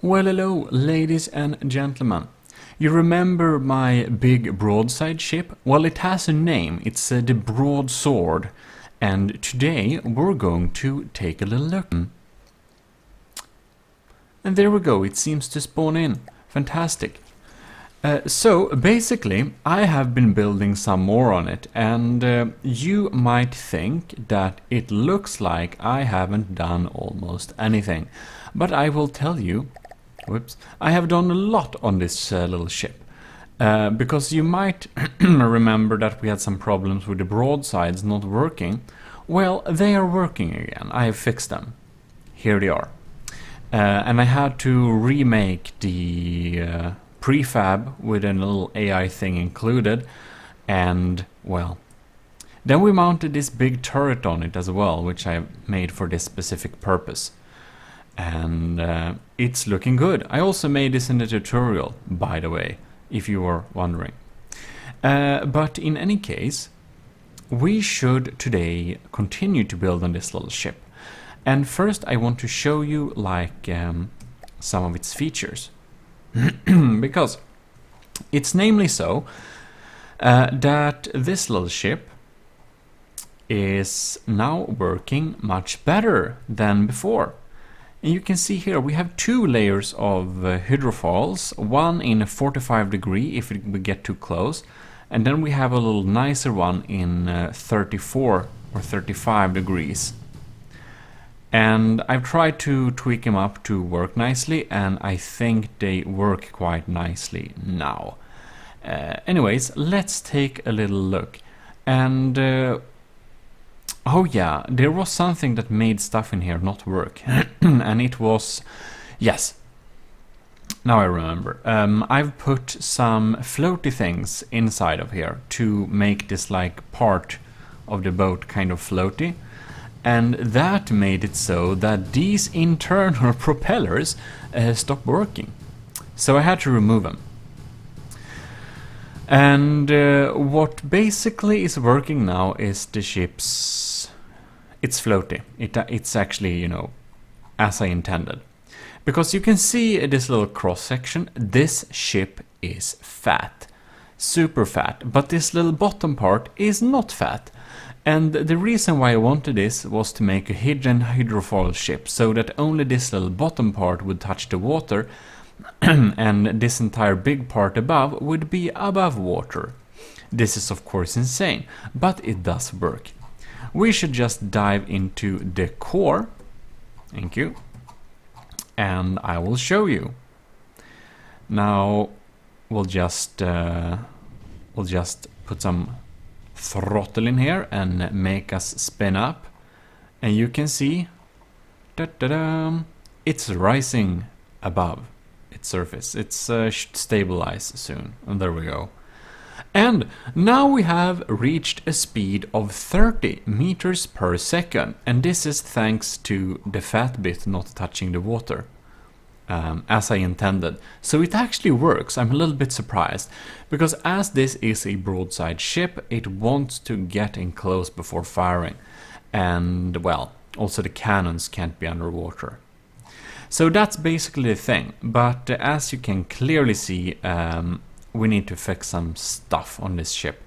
Well, hello, ladies and gentlemen. You remember my big broadside ship? Well, it has a name. It's the Broadsword. And today we're going to take a little look. And there we go, it seems to spawn in. Fantastic. So, basically, I have been building some more on it, and you might think that it looks like I haven't done almost anything. But I will tell you, I have done a lot on this little ship. Because you might remember that we had some problems with the broadsides not working. Well, they are working again. I have fixed them. Here they are. And I had to remake the prefab with a little AI thing included, and well, then we mounted this big turret on it as well, which I made for this specific purpose, and it's looking good. I also made this in the tutorial, by the way, if you were wondering. But in any case, we should today continue to build on this little ship. And first I want to show you like some of its features. Because it's namely so that this little ship is now working much better than before. And you can see here we have two layers of hydrofoils, one in a 45 degree if we get too close, and then we have a little nicer one in 34 or 35 degrees. And I've tried to tweak them up to work nicely, and I think they work quite nicely now. Anyways, let's take a little look. And oh yeah, there was something that made stuff in here not work. And it was, yes, now I remember. I've put some floaty things inside of here to make this like part of the boat kind of floaty. And that made it so that these internal propellers stopped working. So I had to remove them. And what basically is working now is the ship's... It's floaty. It's actually, you know, as I intended. Because you can see this little cross section. This ship is fat. Super fat. But this little bottom part is not fat. And the reason why I wanted this was to make a hidden hydrofoil ship, so that only this little bottom part would touch the water, and this entire big part above would be above water. This is of course insane, but it does work. We should just dive into the core. Thank you. And I will show you. Now we'll just put some throttle in here and make us spin up, and you can see it's rising above its surface. It's should stabilize soon, and there we go. And now we have reached a speed of 30 meters per second, and this is thanks to the fat bit not touching the water. As I intended. So it actually works. I'm a little bit surprised, because as this is a broadside ship, it wants to get in close before firing, and well, also the cannons can't be underwater. So that's basically the thing, but as you can clearly see, we need to fix some stuff on this ship,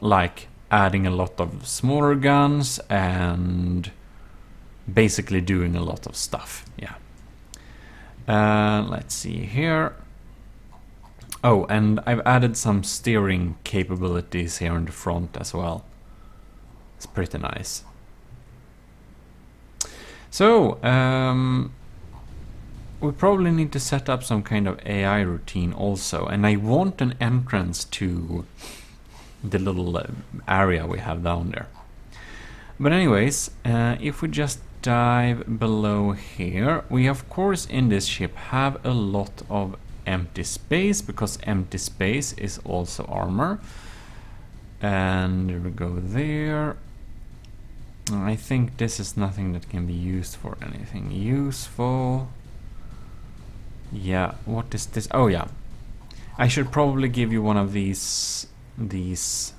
like adding a lot of smaller guns and basically doing a lot of stuff. Yeah. Let's see here. Oh, and I've added some steering capabilities here in the front as well. It's pretty nice. So we probably need to set up some kind of AI routine also, and I want an entrance to the little area we have down there. But anyways, if we just dive below here, we of course in this ship have a lot of empty space, because empty space is also armor. And we go there. I think this is nothing that can be used for anything useful. Yeah, what is this? Oh yeah, I should probably give you one of these views.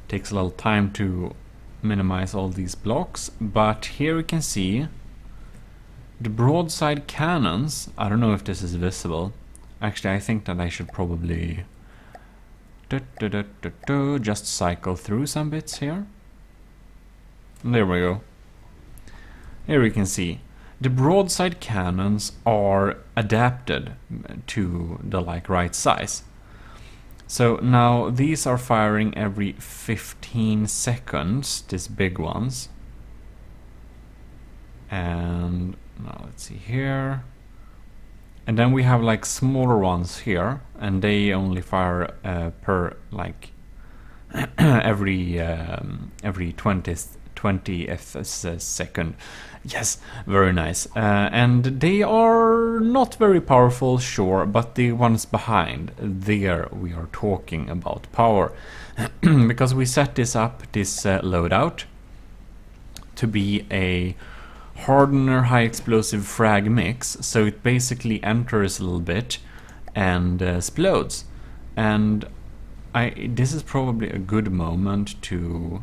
Takes a little time to minimize all these blocks, but here we can see the broadside cannons. I don't know if this is visible. Actually, I think that I should probably just cycle through some bits here. There we go. Here we can see the broadside cannons are adapted to the right size. So now these are firing every 15 seconds, these big ones. And now let's see here. And then we have smaller ones here, and they only fire per every 20th second. Yes, very nice. And they are not very powerful, sure, but the ones behind, there we are talking about power. Because we set this loadout to be a hardener high explosive frag mix, so it basically enters a little bit and explodes. And this is probably a good moment to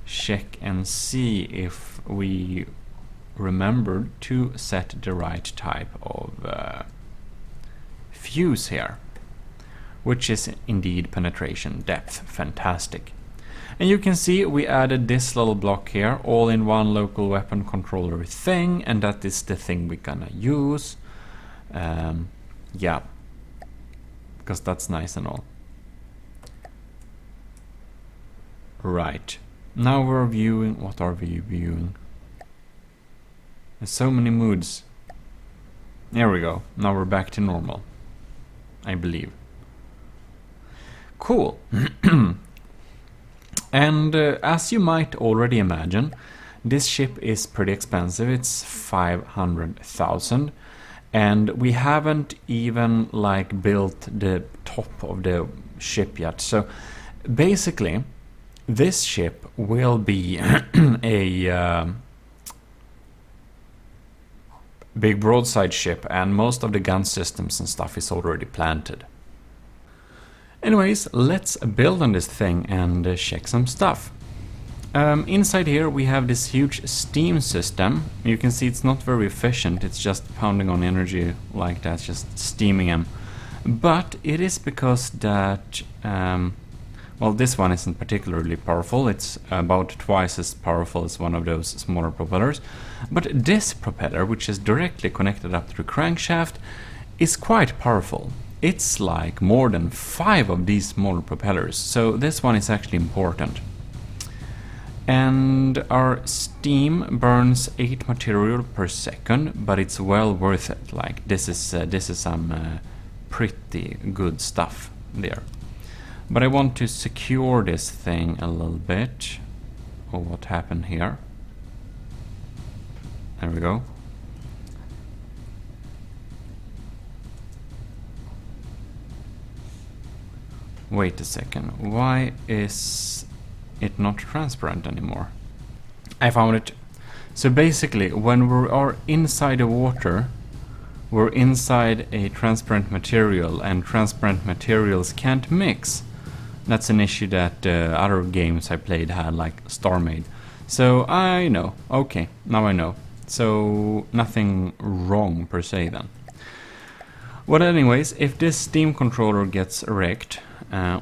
check and see if we remembered to set the right type of fuse here, which is indeed penetration depth. Fantastic. And you can see we added this little block here, all in one local weapon controller thing, and that is the thing we're gonna use. Yeah, because that's nice and all. Right. Now we're viewing. What are we viewing? There's so many moods. There we go. Now we're back to normal, I believe. Cool. And as you might already imagine, this ship is pretty expensive. It's 500,000, and we haven't even built the top of the ship yet. So basically, this ship will be a big broadside ship, and most of the gun systems and stuff is already planted. Anyways, let's build on this thing and check some stuff. Inside here we have this huge steam system. You can see it's not very efficient, it's just pounding on energy like that, just steaming them. But it is because that, well, this one isn't particularly powerful. It's about twice as powerful as one of those smaller propellers. But this propeller, which is directly connected up to the crankshaft, is quite powerful. It's more than 5 of these smaller propellers, so this one is actually important. And our steam burns 8 material per second, but it's well worth it. This is some pretty good stuff there. But I want to secure this thing a little bit. Oh, what happened here? There we go. Wait a second, why is it not transparent anymore? I found it. So basically, when we are inside the water, we're inside a transparent material, and transparent materials can't mix. That's an issue that other games I played had, like StarMade. So I know. Okay, now I know. So nothing wrong per se then. Well, anyways, if this steam controller gets wrecked,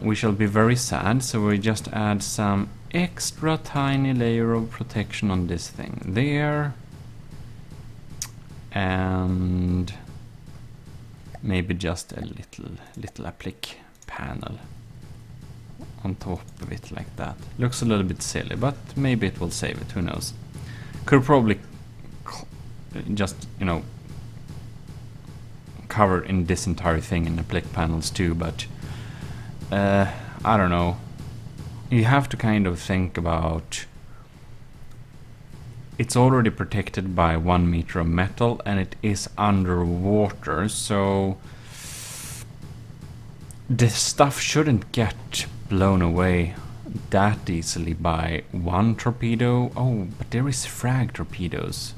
we shall be very sad, so we just add some extra tiny layer of protection on this thing there, and maybe just a little applique panel on top of it like that. Looks a little bit silly, but maybe it will save it, who knows. Could probably just, cover in this entire thing in applique panels too, but I don't know. You have to kind of think about, it's already protected by 1 meter of metal and it is underwater, so this stuff shouldn't get blown away that easily by 1 torpedo. Oh, but there is frag torpedoes.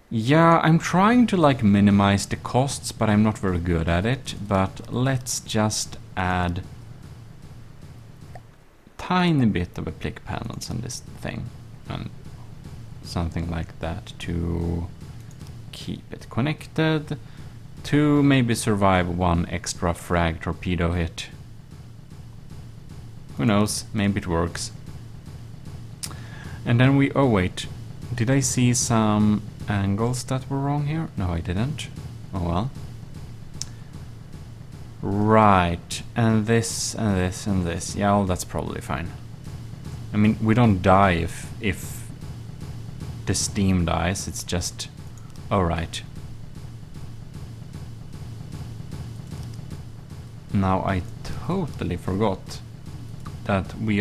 Yeah, I'm trying to minimize the costs, but I'm not very good at it. But let's just add tiny bit of a plick panels on this thing, and something like that to keep it connected, to maybe survive one extra frag torpedo hit. Who knows, maybe it works. And then oh wait, did I see some angles that were wrong here? No, I didn't. Oh well. Right, and this, and this, and this. Yeah, well, that's probably fine. I mean, we don't die if the steam dies, it's just... Alright. Now I totally forgot that we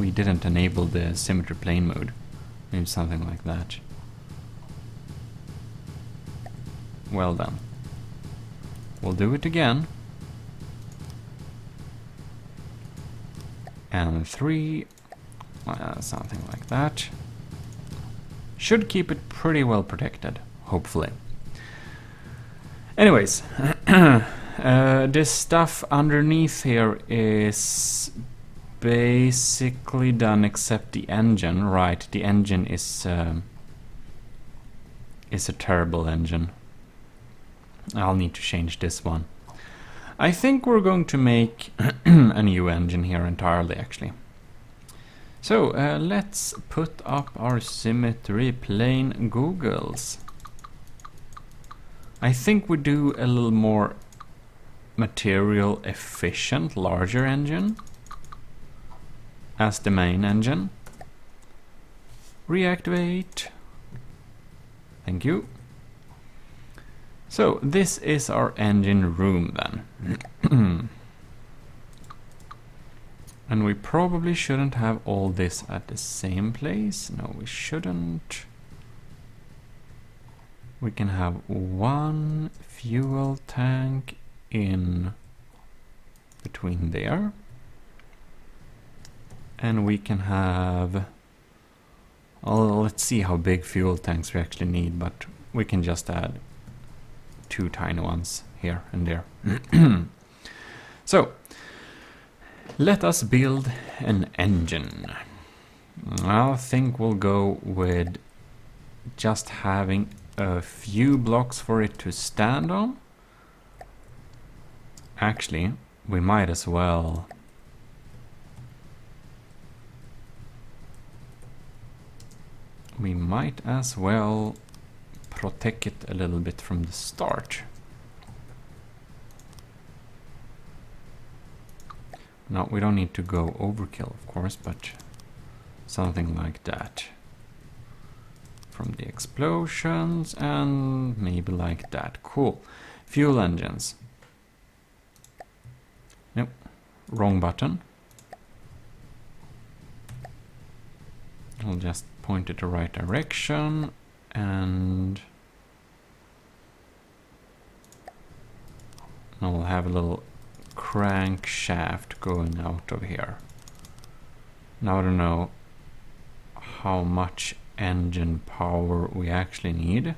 didn't enable the symmetry plane mode. Maybe something like that. Well then. We'll do it again. And 3, something like that. Should keep it pretty well protected, hopefully. Anyways, this stuff underneath here is basically done except the engine. Right, the engine is a terrible engine. I'll need to change this one. I think we're going to make a new engine here entirely, actually. So, let's put up our symmetry plane googles. I think we do a little more material efficient, larger engine as the main engine. Reactivate. Thank you. So, this is our engine room then. And we probably shouldn't have all this at the same place. No, we shouldn't. We can have one fuel tank in between there. And we can have... Oh, let's see how big fuel tanks we actually need, but we can just add 2 tiny ones here and there. So, let us build an engine. I think we'll go with just having a few blocks for it to stand on. Actually, we might as well protect it a little bit from the start. No, we don't need to go overkill, of course, but something like that. From the explosions, and maybe like that. Cool. Fuel engines. Nope. Wrong button. I'll just point it the right direction, and I'll have a little crankshaft going out of here. Now I don't know how much engine power we actually need.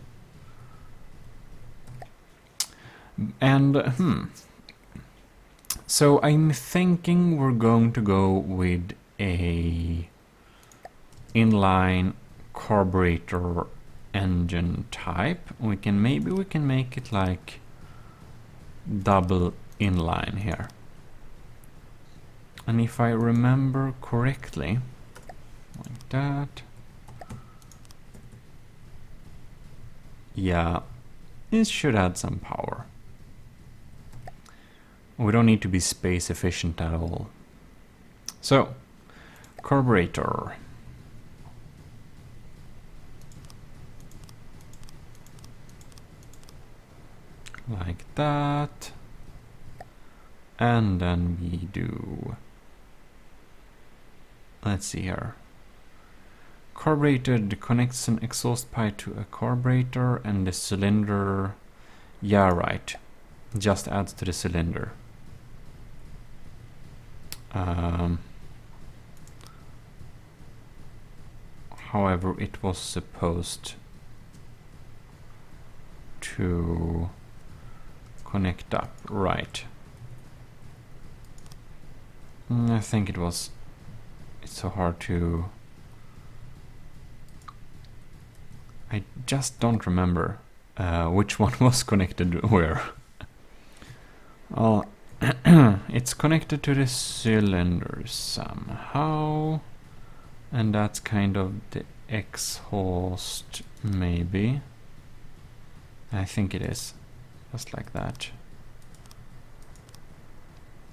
And so I'm thinking we're going to go with a inline carburetor engine type. Maybe we can make it like double inline here. And if I remember correctly, like that. Yeah, it should add some power. We don't need to be space efficient at all. So, carburetor. Like that. And then we do... Let's see here. Carburetor connects an exhaust pipe to a carburetor, and the cylinder... Yeah, right. Just adds to the cylinder. However, it was supposed to connect up, right. I think it was it's so hard to... I just don't remember which one was connected where. Well, it's connected to the cylinder somehow, and that's kind of the exhaust, maybe. I think it is, just like that.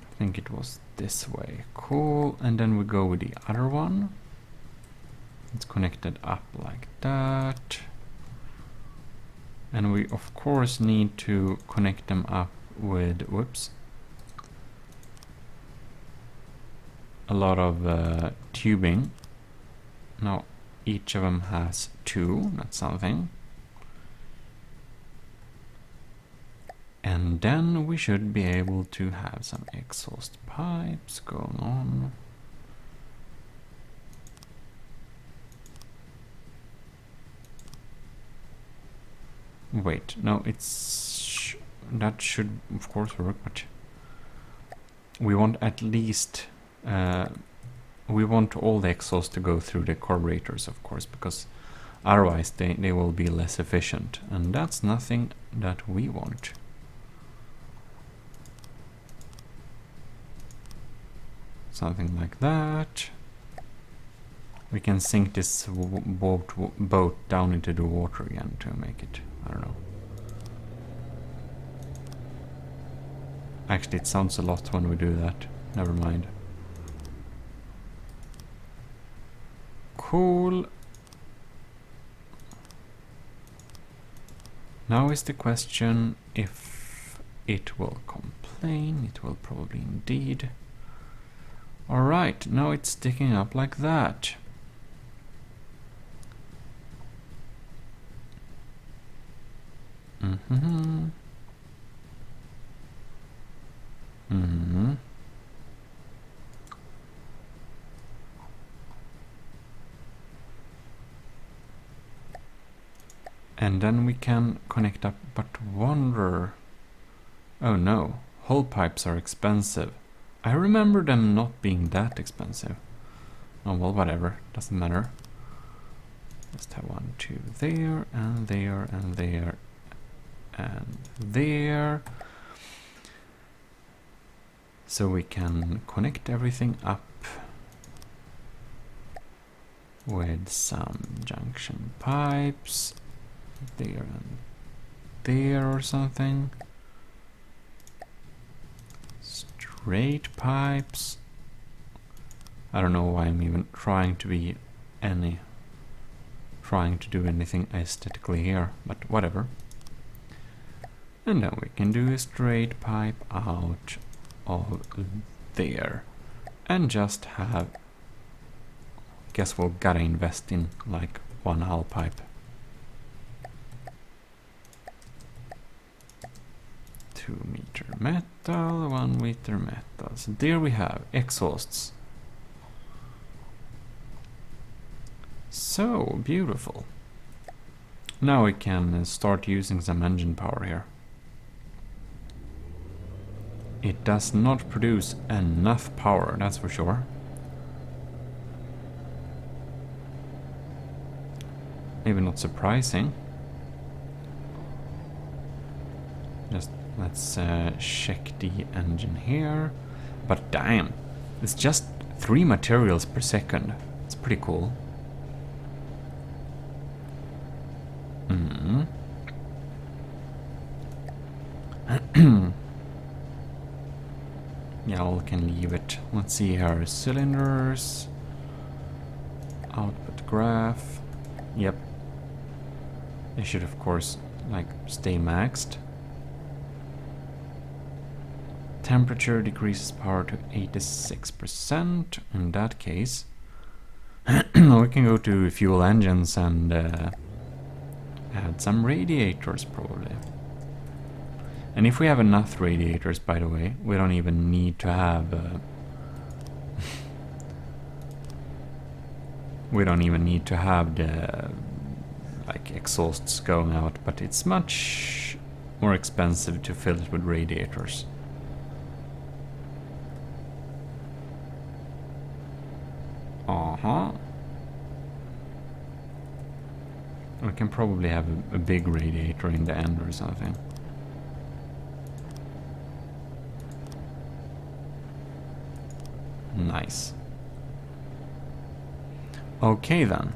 I think it was this way. Cool, and then we go with the other one. It's connected up like that. And we of course need to connect them up with, whoops, a lot of tubing. Now each of them has 2, that's something. And then we should be able to have some exhaust pipes going on. Wait, no, it's... that should of course work, but we want at least... we want all the exhaust to go through the carburetors, of course, because otherwise they will be less efficient, and that's nothing that we want. Something like that. We can sink this boat down into the water again to make it, I don't know. Actually, it sounds a lot when we do that. Never mind. Cool. Now is the question if it will complain. It will probably indeed. Alright, now it's sticking up like that. Mm-hmm. Mm-hmm. And then we can connect up, but wonder... Oh no, hole pipes are expensive. I remember them not being that expensive. Oh well, whatever, doesn't matter. Just have 1, 2 there, and there, and there, and there. So we can connect everything up with some junction pipes. There and there or something. Straight pipes. I don't know why I'm even trying to do anything aesthetically here, but whatever. And then we can do a straight pipe out of there and just have... Guess we'll gotta invest in like 1 hull pipe. 2 meter metal, 1 meter metal. So there we have exhausts. So beautiful. Now we can start using some engine power here. It does not produce enough power, that's for sure. Maybe not surprising. Just let's check the engine here. But damn, it's just 3 materials per second. It's pretty cool. Mm-hmm. Yeah, we can leave it. Let's see here. Cylinders. Output graph. Yep. They should of course like stay maxed. Temperature decreases power to 86%. In that case, we can go to fuel engines and add some radiators probably. And if we have enough radiators, by the way, we don't even need to have we don't even need to have the like exhausts going out, but it's much more expensive to fill it with radiators. Uh-huh. We can probably have a big radiator in the end or something. Nice. Okay then.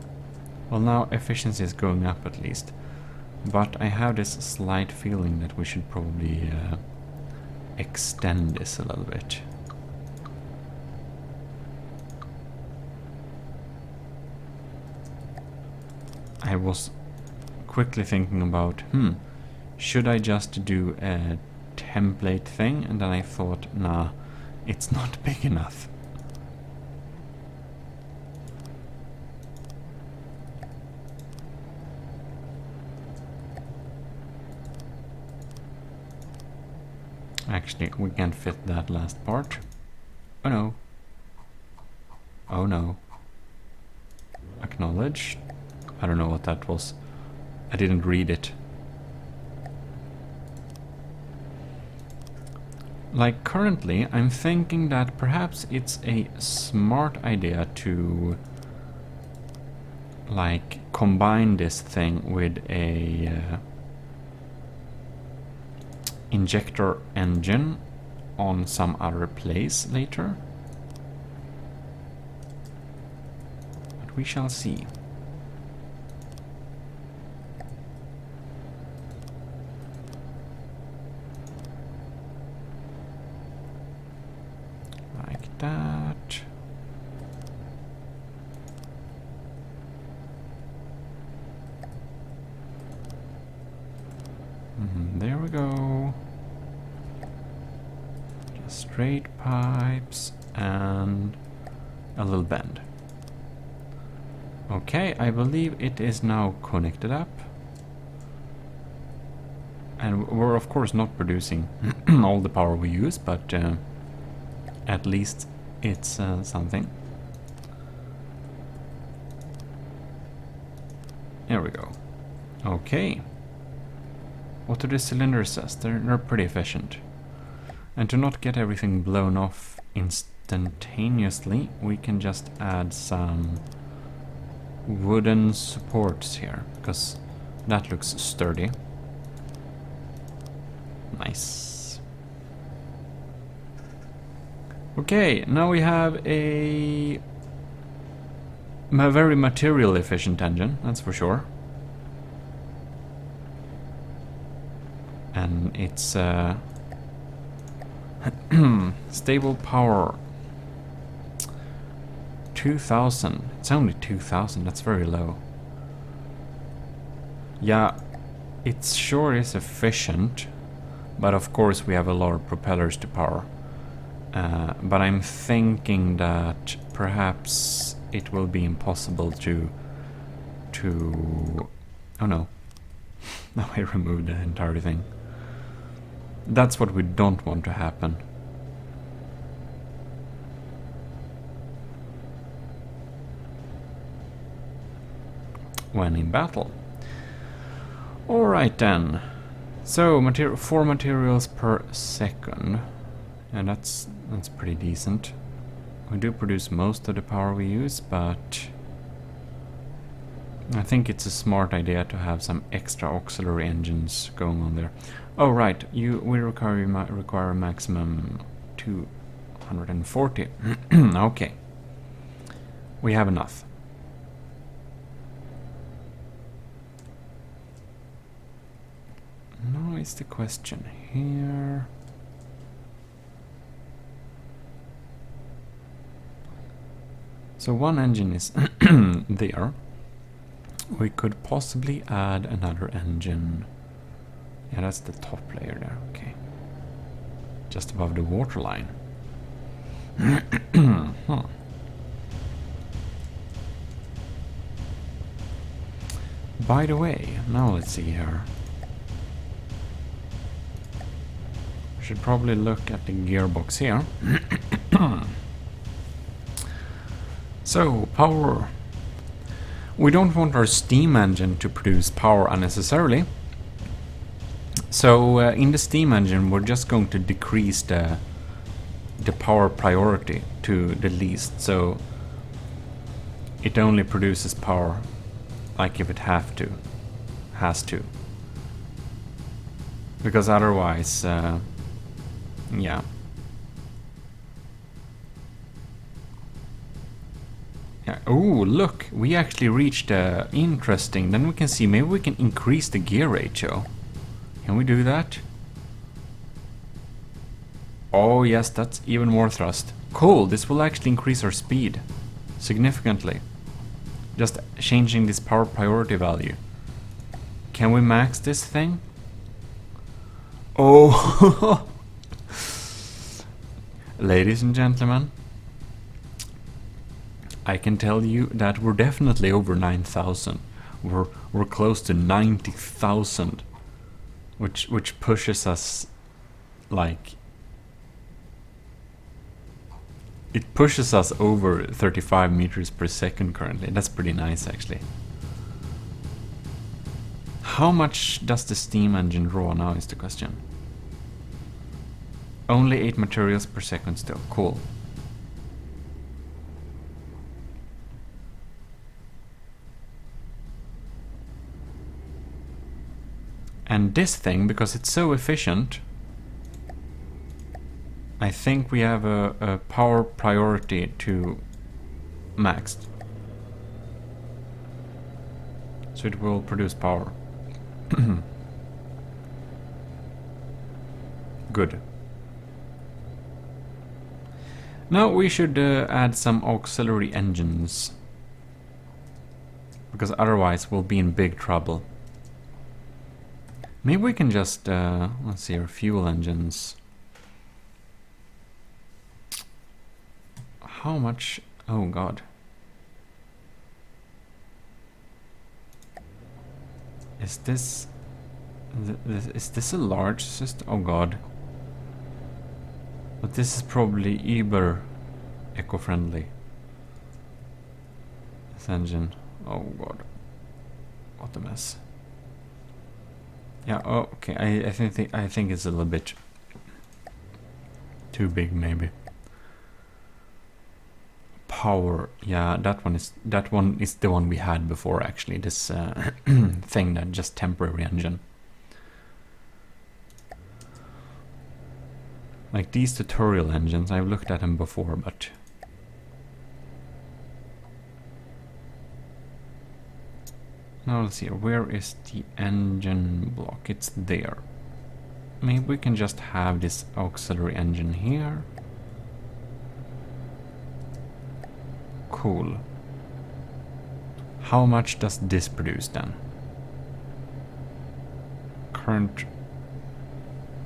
Well, now efficiency is going up at least. But I have this slight feeling that we should probably extend this a little bit. I was quickly thinking about, should I just do a template thing? And then I thought, nah, it's not big enough. Actually, we can't fit that last part. Oh no. Oh no. Acknowledge. I don't know what that was. I didn't read it. Like currently, I'm thinking that perhaps it's a smart idea to like combine this thing with a injector engine on some other place later. But we shall see. Like that. There we go. Just straight pipes and a little bend. Okay, I believe it is now connected up. And we're of course not producing all the power we use, but at least it's something. There we go. Okay. What do the cylinders says? They're pretty efficient. And to not get everything blown off instantaneously, we can just add some wooden supports here, because that looks sturdy. Nice. Okay, now we have a very material efficient engine, that's for sure. And it's stable power 2000. It's only 2000, that's very low. Yeah, it sure is efficient, but of course we have a lot of propellers to power. But I'm thinking that perhaps it will be impossible to oh no. Now I removed the entire thing. That's what we don't want to happen. When in battle. Alright then. So, 4 materials per second. And that's pretty decent. We do produce most of the power we use, but I think it's a smart idea to have some extra auxiliary engines going on there. Oh right, we require a maximum 240. Okay. We have enough. Now is the question here. So one engine is there. We could possibly add another engine. Yeah, that's the top layer there, okay. Just above the waterline. Huh. By the way, now let's see here. We should probably look at the gearbox here. So, power. We don't want our steam engine to produce power unnecessarily. So in the steam engine we're just going to decrease the power priority to the least. So it only produces power like if it has to. Because otherwise, yeah. Oh, look, we actually reached interesting. Then we can see, maybe we can increase the gear ratio. Can we do that? Oh yes, that's even more thrust. Cool, this will actually increase our speed significantly. Just changing this power priority value. Can we max this thing? Oh! Ladies and gentlemen, I can tell you that we're definitely over 9,000. We're close to 90,000, which pushes us like it pushes us over 35 meters per second currently. That's pretty nice actually. How much does the steam engine draw now is the question. Only 8 materials per second still. Cool. And this thing, because it's so efficient, I think we have a power priority to maxed. So it will produce power. Good. Now we should add some auxiliary engines, because otherwise we'll be in big trouble. Maybe we can just, let's see, our fuel engines. How much? Oh god. Is this a large system? Oh god. But this is probably uber eco-friendly. This engine. Oh god. What a mess. Yeah, oh, okay. I think it's a little bit too big maybe. Power, yeah, that one is the one we had before actually. This thing that just temporary engine. Like these tutorial engines, I've looked at them before, but now let's see, where is the engine block? It's there. Maybe we can just have this auxiliary engine here. Cool. How much does this produce then? Current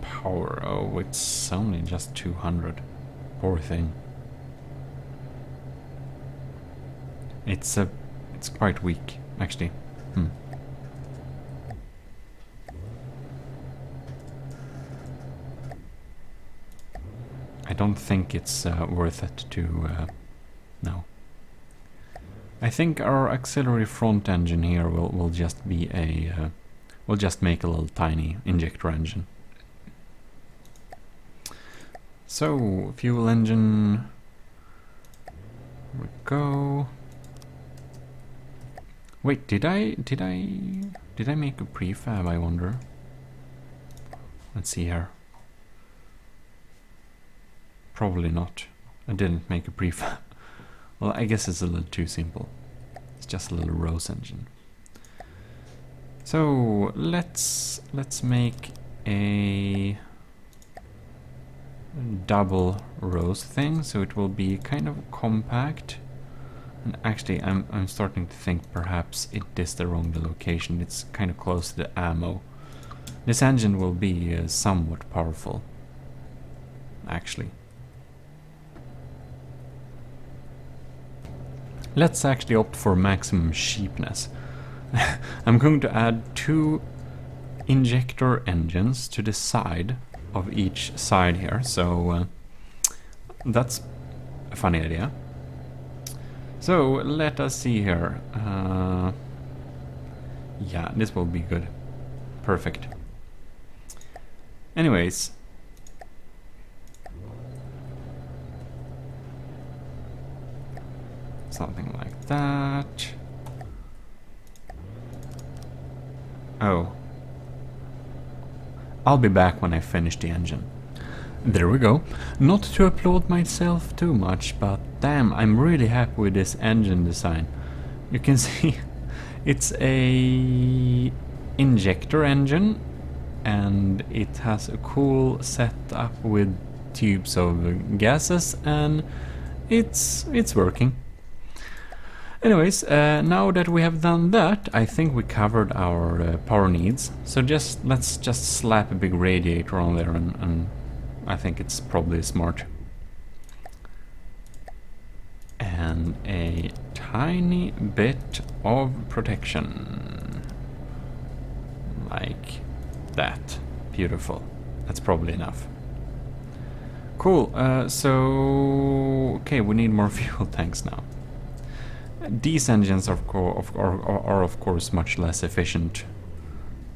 power, oh, it's only just 200. Poor thing. It's quite weak, actually. I don't think it's worth it to, no. I think our auxiliary front engine here will just be a, we'll just make a little tiny injector engine. So, fuel engine, here we go. Wait, did I make a prefab, I wonder? Let's see here. Probably not. I didn't make a prefab. Well, I guess it's a little too simple. It's just a little Rose engine. So let's make a double Rose thing, so it will be kind of compact. And actually, I'm starting to think perhaps it is the wrong location. It's kind of close to the ammo. This engine will be somewhat powerful, actually. Let's actually opt for maximum cheapness. I'm going to add 2 injector engines to the side of each side here, so that's a funny idea. So let us see here. Yeah, this will be good. Perfect. Anyways. Something like that. Oh. I'll be back when I finish the engine. There we go. Not to applaud myself too much, but damn, I'm really happy with this engine design. You can see it's a injector engine, and it has a cool setup with tubes of gases, and it's working. Anyways, now that we have done that, I think we covered our power needs. So let's just slap a big radiator on there, and I think it's probably smart. And a tiny bit of protection. Like that. Beautiful. That's probably enough. Cool. Okay, we need more fuel tanks now. These engines are of course much less efficient,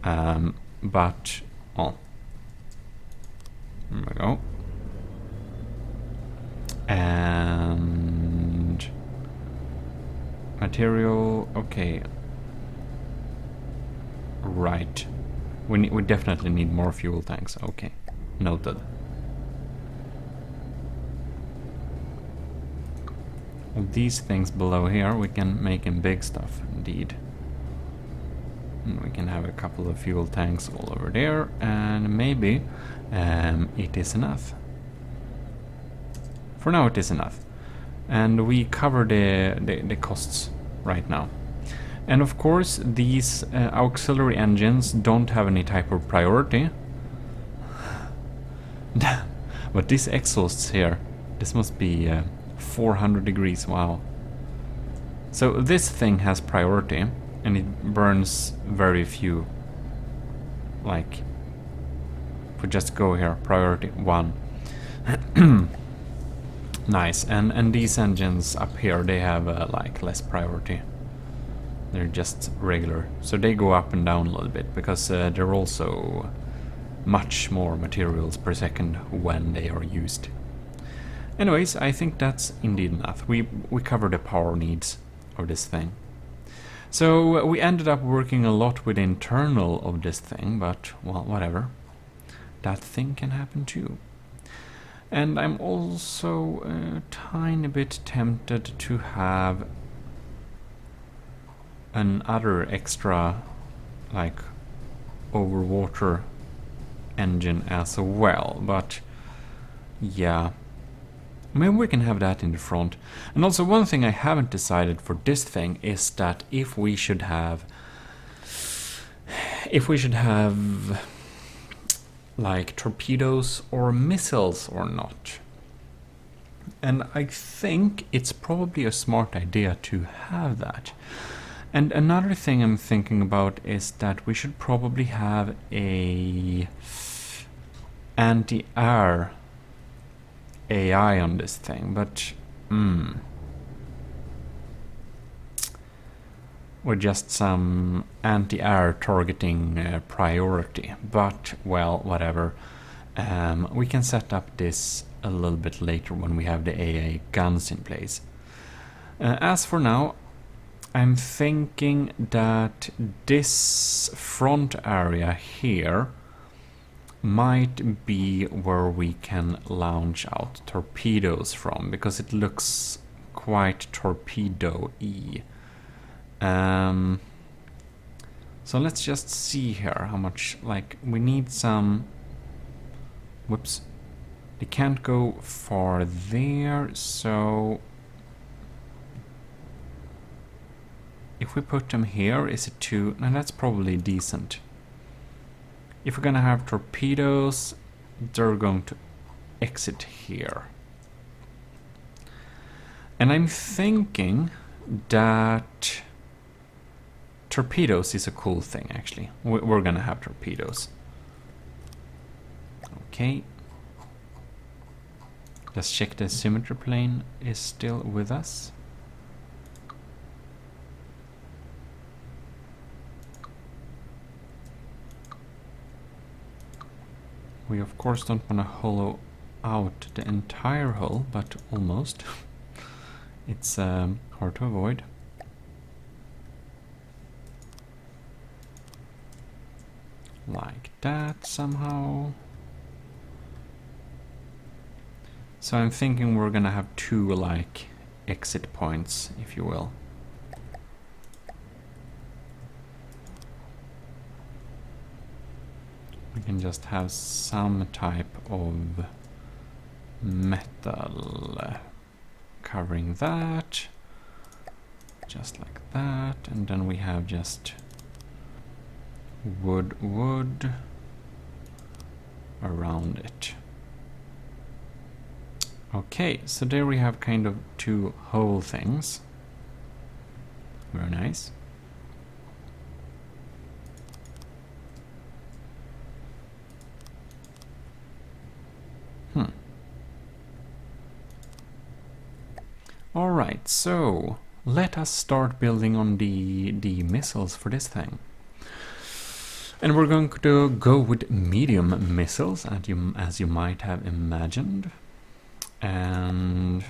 but well, there we go. And material, okay, right. We definitely need more fuel tanks. Okay, noted. These things below here we can make in big stuff, indeed. And we can have a couple of fuel tanks all over there, and maybe it is enough. For now it is enough. And we cover the costs right now. And of course these auxiliary engines don't have any type of priority. But these exhausts here, this must be 400 degrees, wow. So this thing has priority, and it burns very few. Like, if we just go here, priority 1. Nice, and these engines up here, they have like less priority. They're just regular, so they go up and down a little bit, because they're also much more materials per second when they are used. Anyways, I think that's indeed enough. We covered the power needs of this thing. So we ended up working a lot with the internal of this thing, but well, whatever. That thing can happen too. And I'm also a tiny bit tempted to have another extra, like, overwater engine as well, but yeah. Maybe we can have that in the front. And also one thing I haven't decided for this thing is that if we should have like torpedoes or missiles or not. And I think it's probably a smart idea to have that. And another thing I'm thinking about is that we should probably have a anti-air AI on this thing, but or just some anti-air targeting priority, but well, whatever. We can set up this a little bit later when we have the AA guns in place. As for now, I'm thinking that this front area here might be where we can launch out torpedoes from, because it looks quite torpedo-y. So let's just see here how much, like, we need some... Whoops. They can't go far there, so... If we put them here, is it too... No, that's probably decent. If we're gonna have torpedoes, they're going to exit here. And I'm thinking that torpedoes is a cool thing, actually. We're gonna have torpedoes. Okay. Let's check the symmetry plane is still with us. We of course don't want to hollow out the entire hull, but almost. It's hard to avoid. like that somehow. So I'm thinking we're gonna have two like exit points, if you will. We can just have some type of metal covering that, just like that, and then we have just wood around it. Okay, so there we have kind of two whole things. Very nice. Alright, so let us start building on the missiles for this thing. And we're going to go with medium missiles, as you might have imagined. And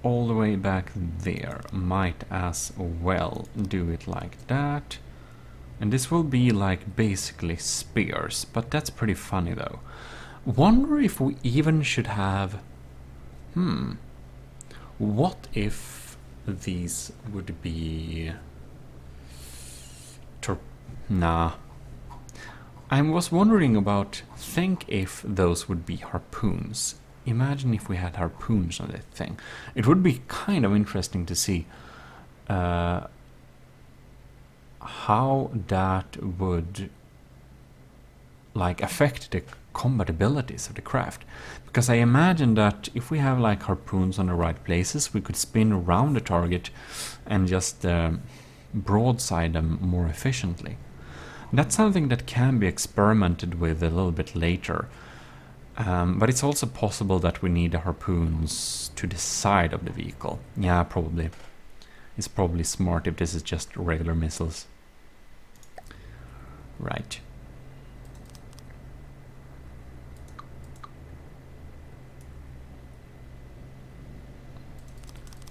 all the way back there, might as well do it like that. And this will be like basically spears, but that's pretty funny though. Wonder if we even should have... What if these would be... Nah. I was wondering about... Think if those would be harpoons. Imagine if we had harpoons on that thing. It would be kind of interesting to see how that would like affect the combat abilities of the craft, because I imagine that if we have like harpoons on the right places, we could spin around the target and just broadside them more efficiently. That's something that can be experimented with a little bit later, but it's also possible that we need the harpoons to the side of the vehicle. Yeah, probably. It's probably smart if this is just regular missiles. Right.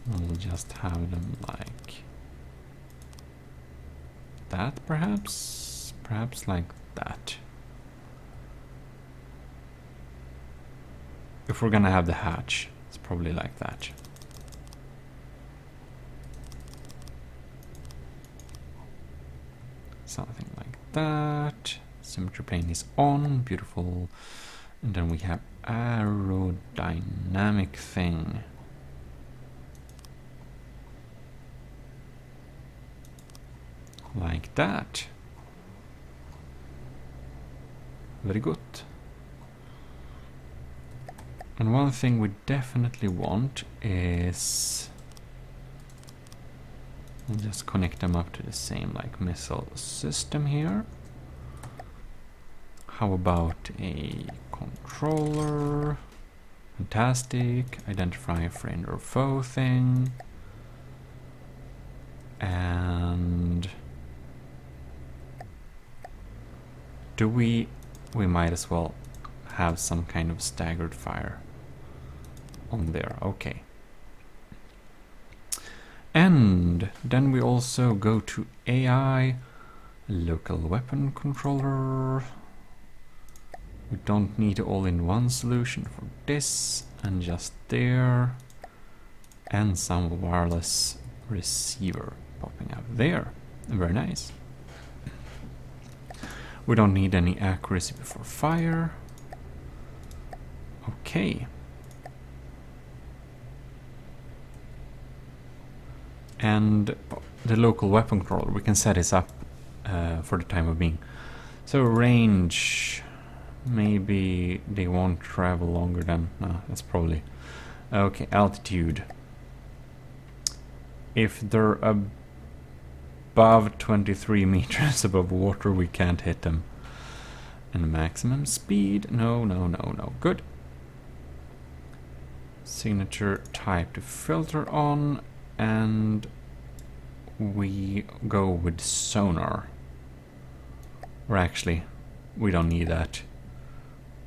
We'll just have them like that, perhaps? Perhaps like that. If we're gonna have the hatch, it's probably like that. Something like that. Symmetry plane is on, beautiful. And then we have aerodynamic thing. Like that. Very good. And one thing we definitely want is... We'll just connect them up to the same like missile system here. How about a controller? Fantastic. Identify a friend or foe thing. And do we might as well have some kind of staggered fire on there. Okay. And then we also go to AI, local weapon controller. We don't need all-in-one solution for this, and just there, and some wireless receiver popping up there. Very nice. We don't need any accuracy before fire. Okay. And the local weapon controller, we can set this up for the time of being. So range, maybe they won't travel longer than, no, that's probably, okay, altitude. If they're above 23 meters above water, we can't hit them. And maximum speed, no, good. Signature type to filter on, and we go with sonar. Or actually, we don't need that.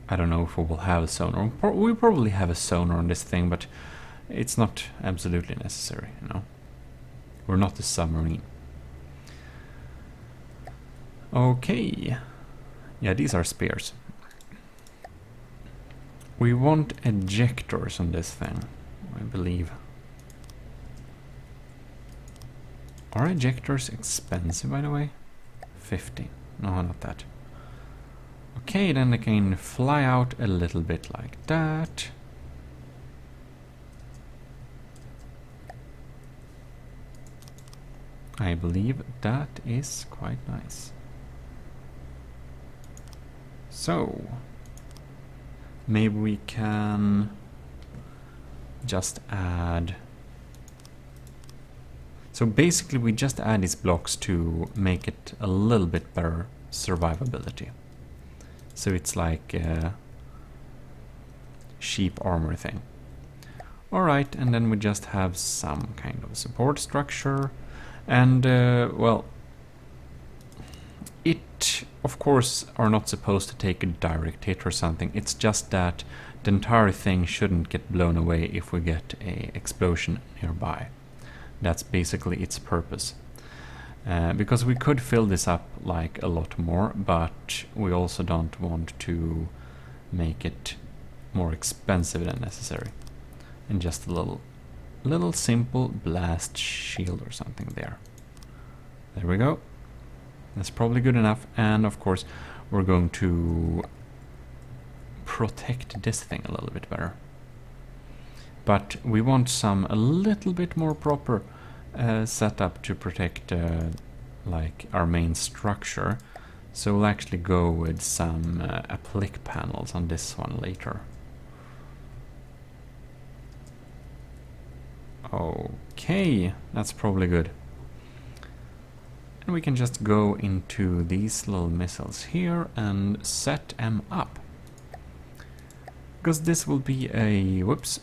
I don't know if we will have a sonar. We probably have a sonar on this thing, but it's not absolutely necessary, you know. We're not a submarine. Okay. Yeah, these are spears. We want ejectors on this thing, I believe. Are ejectors expensive, by the way? 50. No, not that. Okay, then they can fly out a little bit like that. I believe that is quite nice. So, maybe we can just add... So basically we just add these blocks to make it a little bit better survivability. So it's like a sheep armor thing. Alright, and then we just have some kind of support structure. And, well, it, of course, are not supposed to take a direct hit or something. It's just that the entire thing shouldn't get blown away if we get an explosion nearby. That's basically its purpose. Because we could fill this up like a lot more, but we also don't want to make it more expensive than necessary. And just a little simple blast shield or something there. There we go. That's probably good enough. And of course, we're going to protect this thing a little bit better. But we want some a little bit more proper setup to protect like our main structure. So we'll actually go with some applique panels on this one later. Okay, that's probably good. And we can just go into these little missiles here and set them up. Because this will be a, whoops,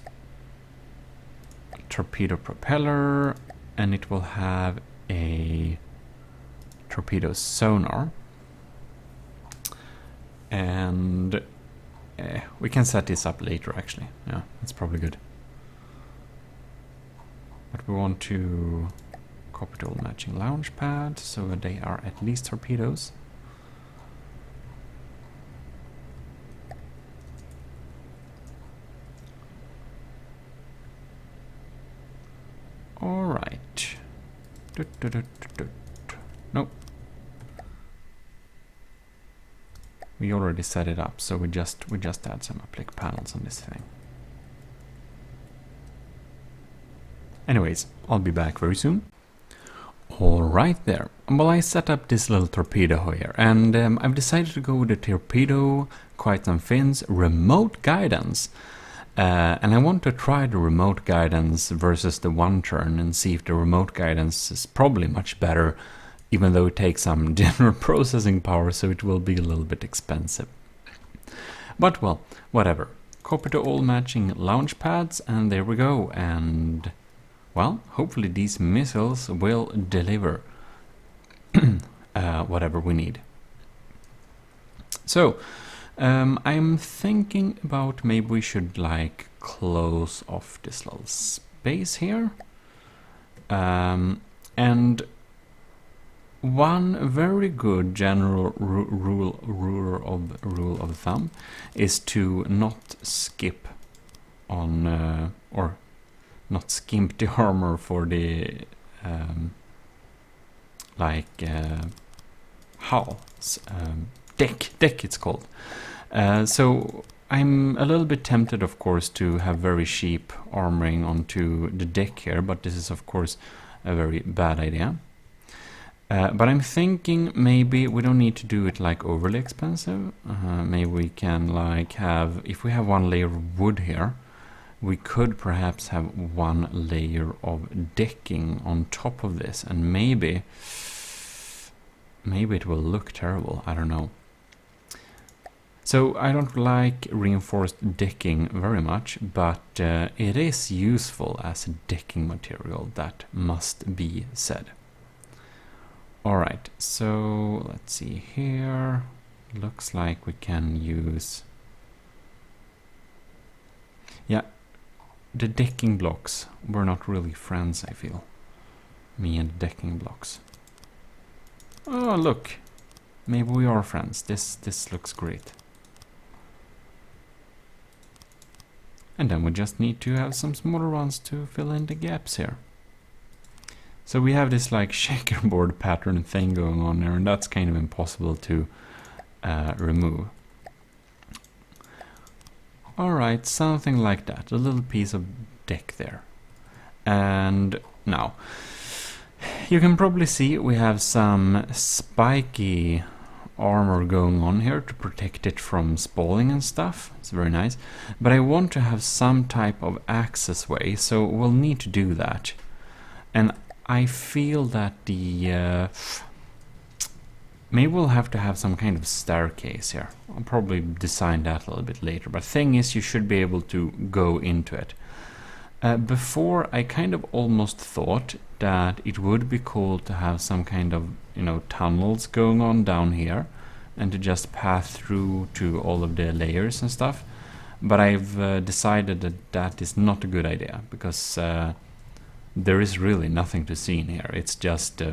torpedo propeller, and it will have a torpedo sonar. And we can set this up later actually. Yeah, that's probably good. But we want to copy to all matching launch pads, so they are at least torpedoes. All right. Nope. We already set it up, so we just add some applique panels on this thing. Anyways, I'll be back very soon. Alright there. Well, I set up this little torpedo here, and I've decided to go with the torpedo, quite some fins, remote guidance. And I want to try the remote guidance versus the one turn and see if the remote guidance is probably much better, even though it takes some general processing power, so it will be a little bit expensive. But well, whatever. Copy to all matching launch pads, and there we go. And well, hopefully these missiles will deliver whatever we need. So, I'm thinking about maybe we should like close off this little space here. And one very good general rule of thumb is to not skip on or not skimp the armor for the hulls, deck it's called. So I'm a little bit tempted, of course, to have very cheap armoring onto the deck here, but this is of course a very bad idea. But I'm thinking maybe we don't need to do it like overly expensive. Maybe we can like have, if we have one layer of wood here, we could perhaps have one layer of decking on top of this, and maybe it will look terrible, I don't know. So I don't like reinforced decking very much, but it is useful as a decking material, that must be said. Alright, so let's see here. Looks like we can use... Yeah, the decking blocks were not really friends, I feel. Me and decking blocks. Oh, look. Maybe we are friends. This looks great. And then we just need to have some smaller ones to fill in the gaps here. So we have this like checkerboard pattern thing going on there, and that's kind of impossible to remove. Alright, something like that. A little piece of deck there. And now, you can probably see we have some spiky armor going on here to protect it from spalling and stuff. It's very nice. But I want to have some type of access way, so we'll need to do that. And I feel that the... maybe we'll have to have some kind of staircase here. I'll probably design that a little bit later. But thing is, you should be able to go into it. Before, I kind of almost thought that it would be cool to have some kind of, you know, tunnels going on down here and to just pass through to all of the layers and stuff. But I've decided that that is not a good idea, because there is really nothing to see in here. It's just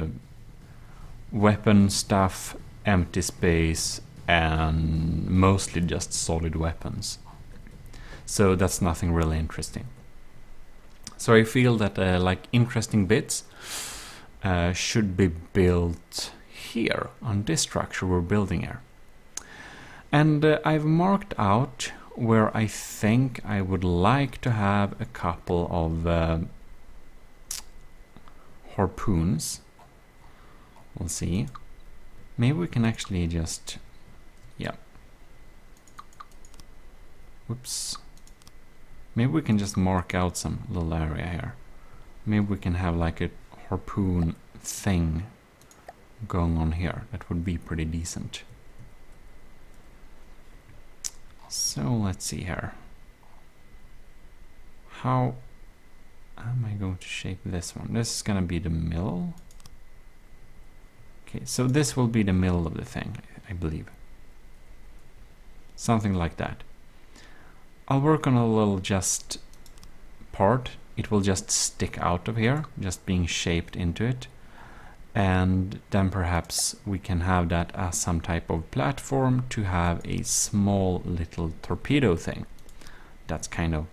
weapon stuff, empty space, and mostly just solid weapons. So that's nothing really interesting. So I feel that like interesting bits should be built here on this structure we're building here. And I've marked out where I think I would like to have a couple of harpoons. We'll see. Maybe we can actually just... yeah. Whoops. Maybe we can just mark out some little area here. Maybe we can have like a harpoon thing going on here. That would be pretty decent. So let's see here. How am I going to shape this one? This is gonna be the middle. Okay, so this will be the middle of the thing, I believe. Something like that. I'll work on a little just part. It will just stick out of here, just being shaped into it. And then perhaps we can have that as some type of platform to have a small little torpedo thing. That's kind of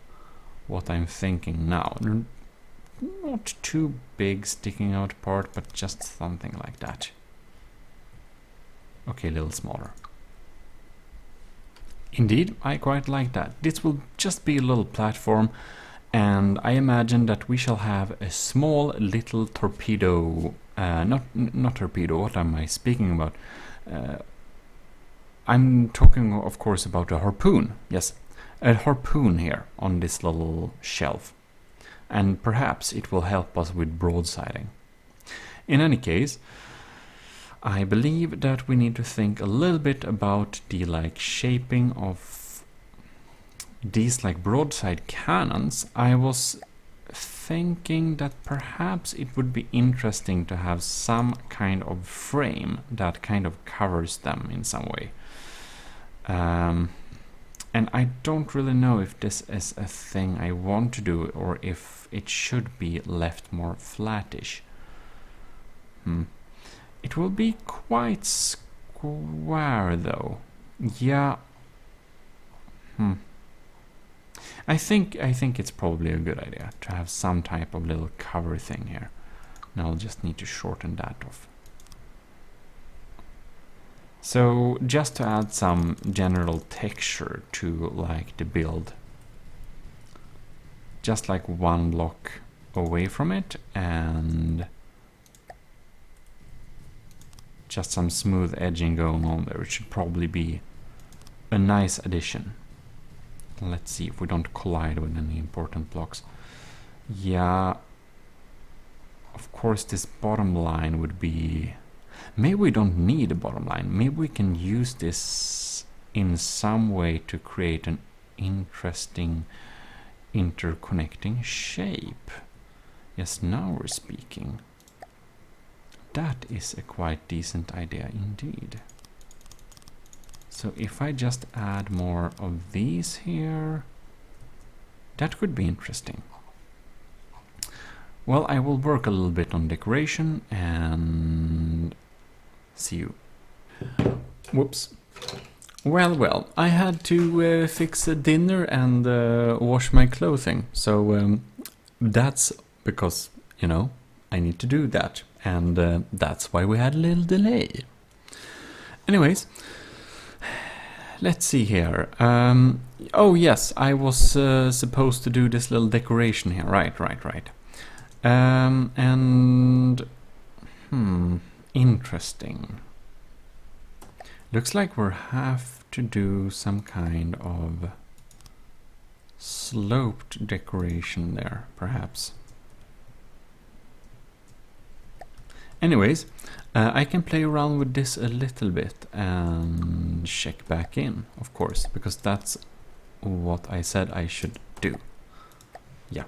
what I'm thinking now. Not too big sticking out part, but just something like that. Okay, a little smaller. Indeed, I quite like that. This will just be a little platform, and I imagine that we shall have a small little torpedo. Not torpedo, what am I speaking about? I'm talking, of course, about a harpoon. Yes, a harpoon here on this little shelf. And perhaps it will help us with broadsiding. In any case, I believe that we need to think a little bit about the like shaping of these like broadside cannons. I was thinking that perhaps it would be interesting to have some kind of frame that kind of covers them in some way. And I don't really know if this is a thing I want to do or if it should be left more flattish. It will be quite square though. Yeah. I think it's probably a good idea to have some type of little cover thing here. Now I'll just need to shorten that off. So just to add some general texture to like the build. Just like one block away from it, and just some smooth edging going on there. It should probably be a nice addition. Let's see if we don't collide with any important blocks. Yeah, of course this bottom line would be... Maybe we don't need a bottom line. Maybe we can use this in some way to create an interesting interconnecting shape. Yes, now we're speaking. That is a quite decent idea indeed. So if I just add more of these here, that could be interesting. well, I will work a little bit on decoration and see you. Whoops. Well, I had to fix a dinner and wash my clothing, so that's because, you know, I need to do that, and that's why we had a little delay. Anyways, let's see here. Oh yes, I was supposed to do this little decoration here. Right. Interesting. Looks like we'll have to do some kind of sloped decoration there, perhaps. Anyways, I can play around with this a little bit and check back in, of course, because that's what I said I should do. Yeah.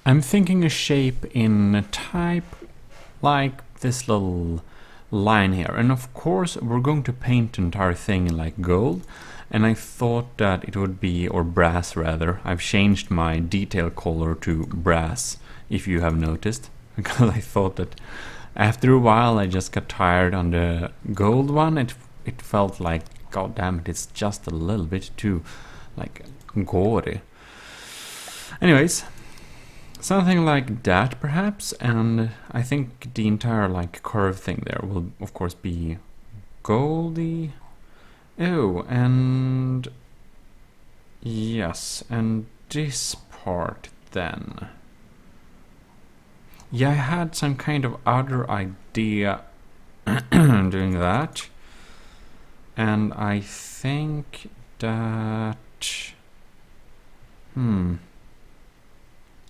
I'm thinking a shape in type like this little line here, and of course we're going to paint the entire thing in like gold, and I thought that it would be, or brass rather. I've changed my detail color to brass, if you have noticed, because I thought that after a while I just got tired on the gold one. It felt like, god damn it, it's just a little bit too like gaudy. Anyways, something like that perhaps, and I think the entire like curve thing there will of course be goldy. Oh, and yes, and this part then. Yeah, I had some kind of other idea doing that, and I think that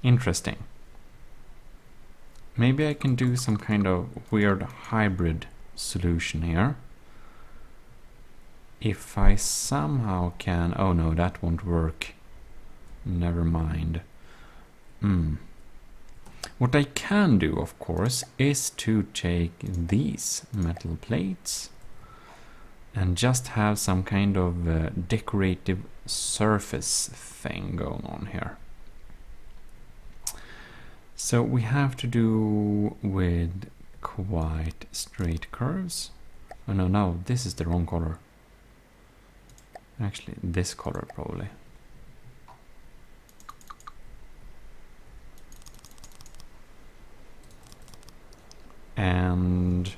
interesting. Maybe I can do some kind of weird hybrid solution here. If I somehow can... oh no, that won't work. Never mind. What I can do, of course, is to take these metal plates and just have some kind of decorative surface thing going on here. So we have to do with quite straight curves. Oh no, this is the wrong color. Actually, this color probably. And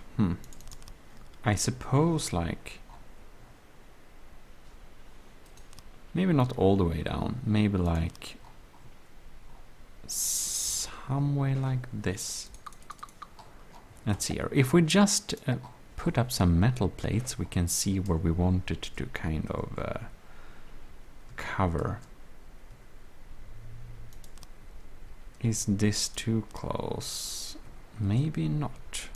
I suppose like maybe not all the way down, maybe like some way like this. Let's see here. If we just put up some metal plates, we can see where we want it to kind of cover. Is this too close? Maybe not.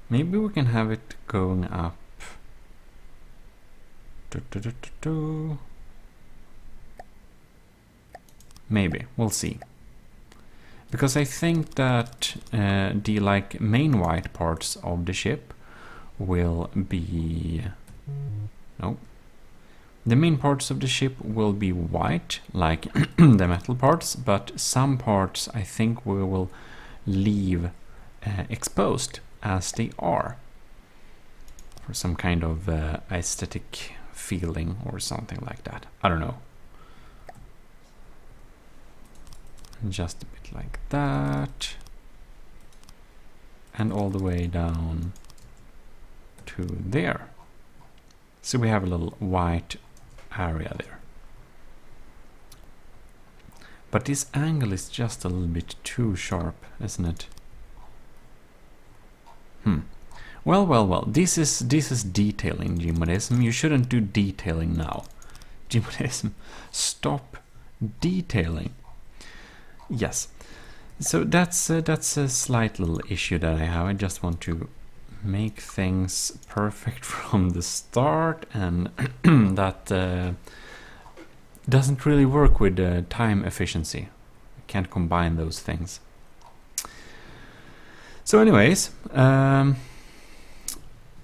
Maybe we can have it going up. Maybe, we'll see. Because I think that the like main white parts of the ship will be... no. The main parts of the ship will be white, like the metal parts, but some parts I think we will leave exposed as they are, for some kind of aesthetic feeling or something like that. I don't know. Just a bit like that, and all the way down to there. So we have a little white area there. But this angle is just a little bit too sharp, isn't it? Well. This is detailing, Gmodism. You shouldn't do detailing now. Gmodism, stop detailing. Yes. So that's a slight little issue that I have. I just want to make things perfect from the start, and that doesn't really work with time efficiency. I can't combine those things. So anyways,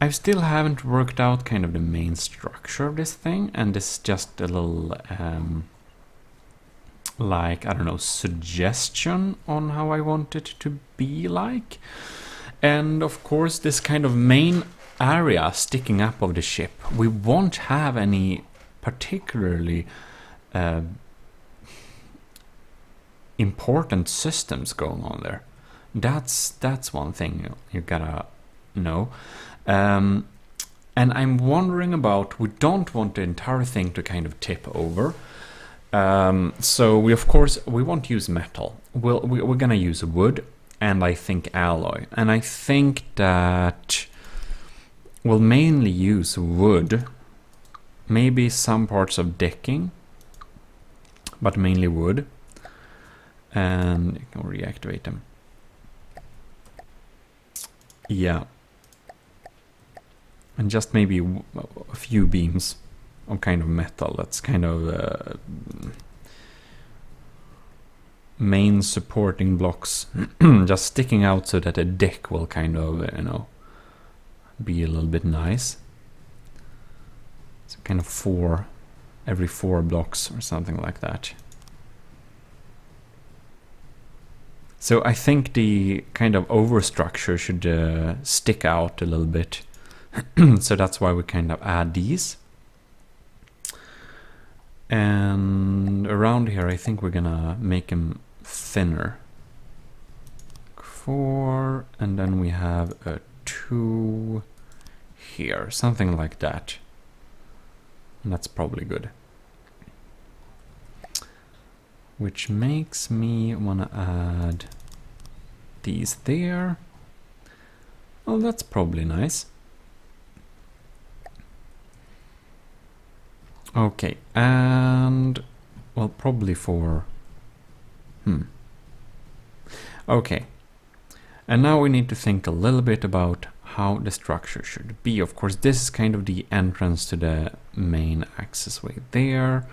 I still haven't worked out kind of the main structure of this thing, and this is just a little like, I don't know, suggestion on how I want it to be like. And of course, this kind of main area sticking up of the ship, we won't have any particularly important systems going on there. That's one thing you gotta know. And I'm wondering about, we don't want the entire thing to kind of tip over. So we, of course, we won't use metal. We're gonna use wood and I think alloy. And I think that we'll mainly use wood. Maybe some parts of decking, but mainly wood. And you can reactivate them. Yeah. And just maybe a few beams of kind of metal. That's kind of main supporting blocks. Just sticking out so that the deck will kind of, you know, be a little bit nice. So kind of every 4 blocks or something like that. So I think the kind of overstructure should stick out a little bit. So that's why we kind of add these. And around here I think we're gonna make them thinner. 4, and then we have a 2 here, something like that. And that's probably good. Which makes me want to add these there. Oh, that's probably nice. Okay, and well, probably for okay, and now we need to think a little bit about how the structure should be. Of course, this is kind of the entrance to the main accessway there.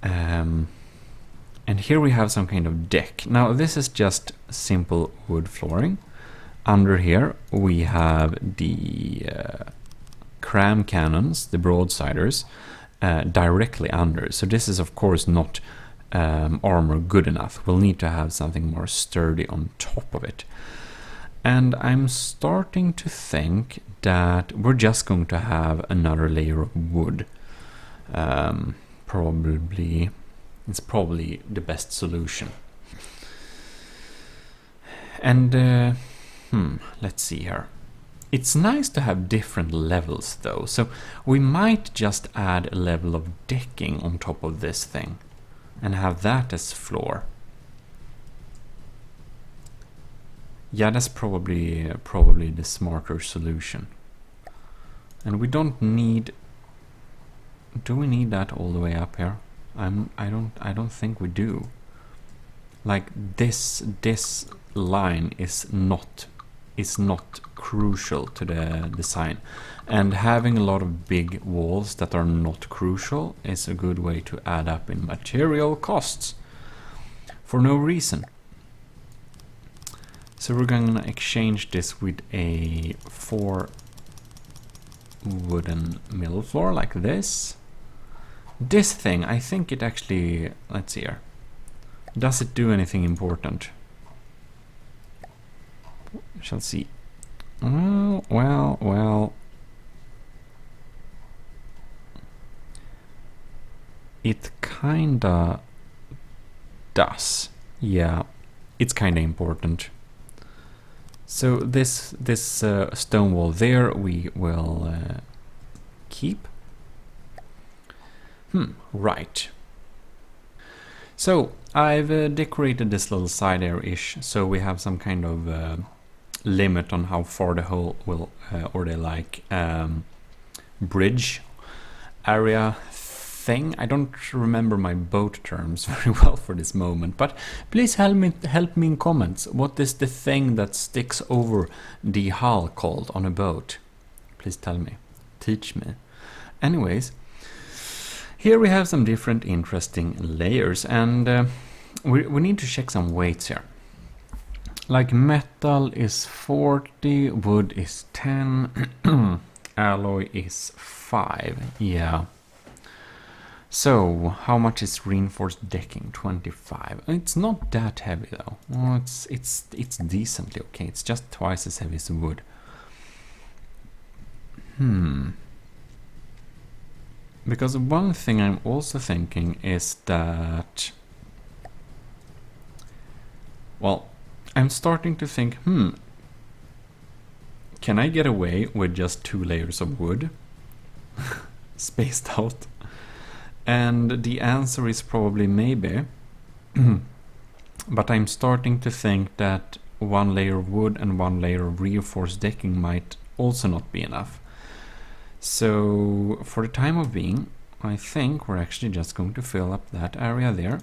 And here we have some kind of deck. Now this is just simple wood flooring. Under here we have the Tram cannons, the broadsiders, directly under. So this is of course not armor good enough. We'll need to have something more sturdy on top of it. And I'm starting to think that we're just going to have another layer of wood. It's probably the best solution. And let's see here. It's nice to have different levels though, so we might just add a level of decking on top of this thing and have that as floor. Yeah, that's probably the smarter solution. And we don't need... Do we need that all the way up here? I don't think we do. Like this line is not crucial to the design, and having a lot of big walls that are not crucial is a good way to add up in material costs for no reason. So we're gonna exchange this with a 4 wooden middle floor like this. This thing, I think it actually, let's see here. Does it do anything important? We shall see. Well. It kinda does. Yeah, it's kinda important. So this stone wall there we will keep. Right. So I've decorated this little side area-ish, so we have some kind of limit on how far the hole will, or the like bridge area thing. I don't remember my boat terms very well for this moment, but please help me in comments. What is the thing that sticks over the hull called on a boat? Please tell me. Teach me. Anyways. Here we have some different interesting layers, and we need to check some weights here. Like metal is 40, wood is 10, alloy is 5. Yeah. So, how much is reinforced decking? 25. It's not that heavy though. Oh, it's decently okay. It's just twice as heavy as wood. Because one thing I'm also thinking is that, well, I'm starting to think, can I get away with just 2 layers of wood spaced out? And the answer is probably maybe. But I'm starting to think that 1 layer of wood and 1 layer of reinforced decking might also not be enough. So for the time of being, I think we're actually just going to fill up that area there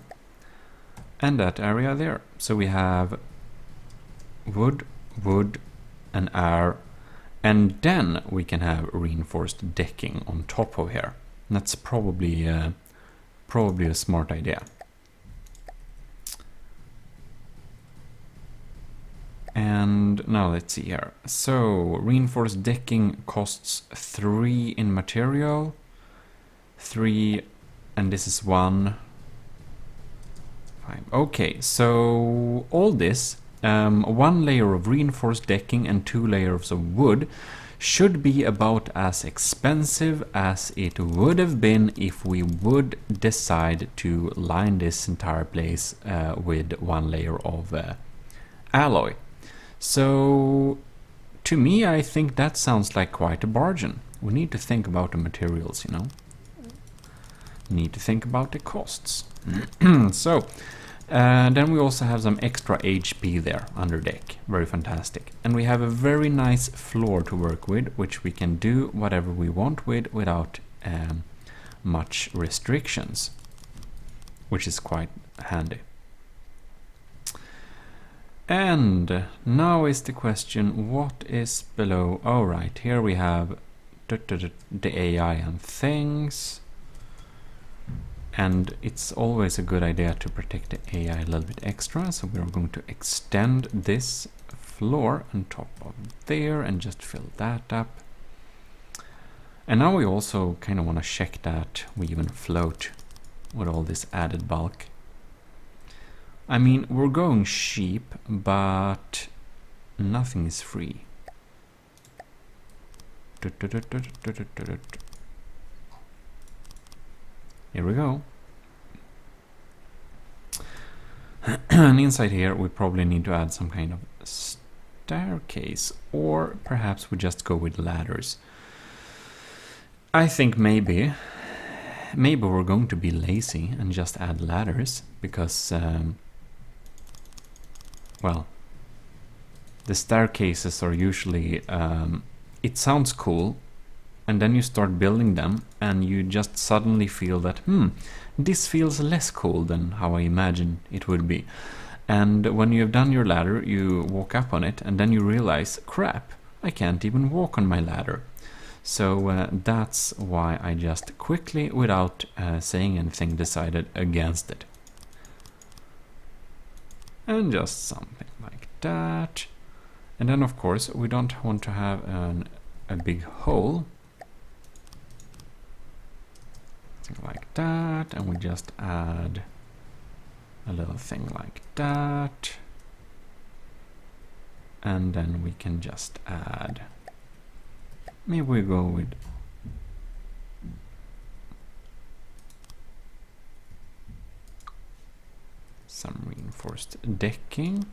and that area there. So we have wood, wood, and air, and then we can have reinforced decking on top of here. And that's probably a smart idea. And now let's see here. So reinforced decking costs 3 in material, 3, and this is 1. 5. Okay, so all this, 1 layer of reinforced decking and 2 layers of wood should be about as expensive as it would have been if we would decide to line this entire place with 1 layer of alloy. So to me, I think that sounds like quite a bargain. We need to think about the materials, you know. Need to think about the costs. So then we also have some extra HP there under deck. Very fantastic. And we have a very nice floor to work with, which we can do whatever we want with without much restrictions, which is quite handy. And now is the question, what is below? Oh, right, here we have the AI and things. And it's always a good idea to protect the AI a little bit extra. So we're going to extend this floor on top of there and just fill that up. And now we also kind of want to check that we even float with all this added bulk. I mean, we're going cheap, but nothing is free. Here we go. And inside here we probably need to add some kind of staircase, or perhaps we just go with ladders. I think maybe we're going to be lazy and just add ladders, because well, the staircases are usually it sounds cool, and then you start building them and you just suddenly feel that this feels less cool than how I imagined it would be. And when you have done your ladder, you walk up on it and then you realize, crap, I can't even walk on my ladder. So that's why I just quickly, without saying anything, decided against it. And just something like that. And then of course we don't want to have a big hole. Something like that, and we just add a little thing like that. And then we can just add, maybe we go with some reinforced decking.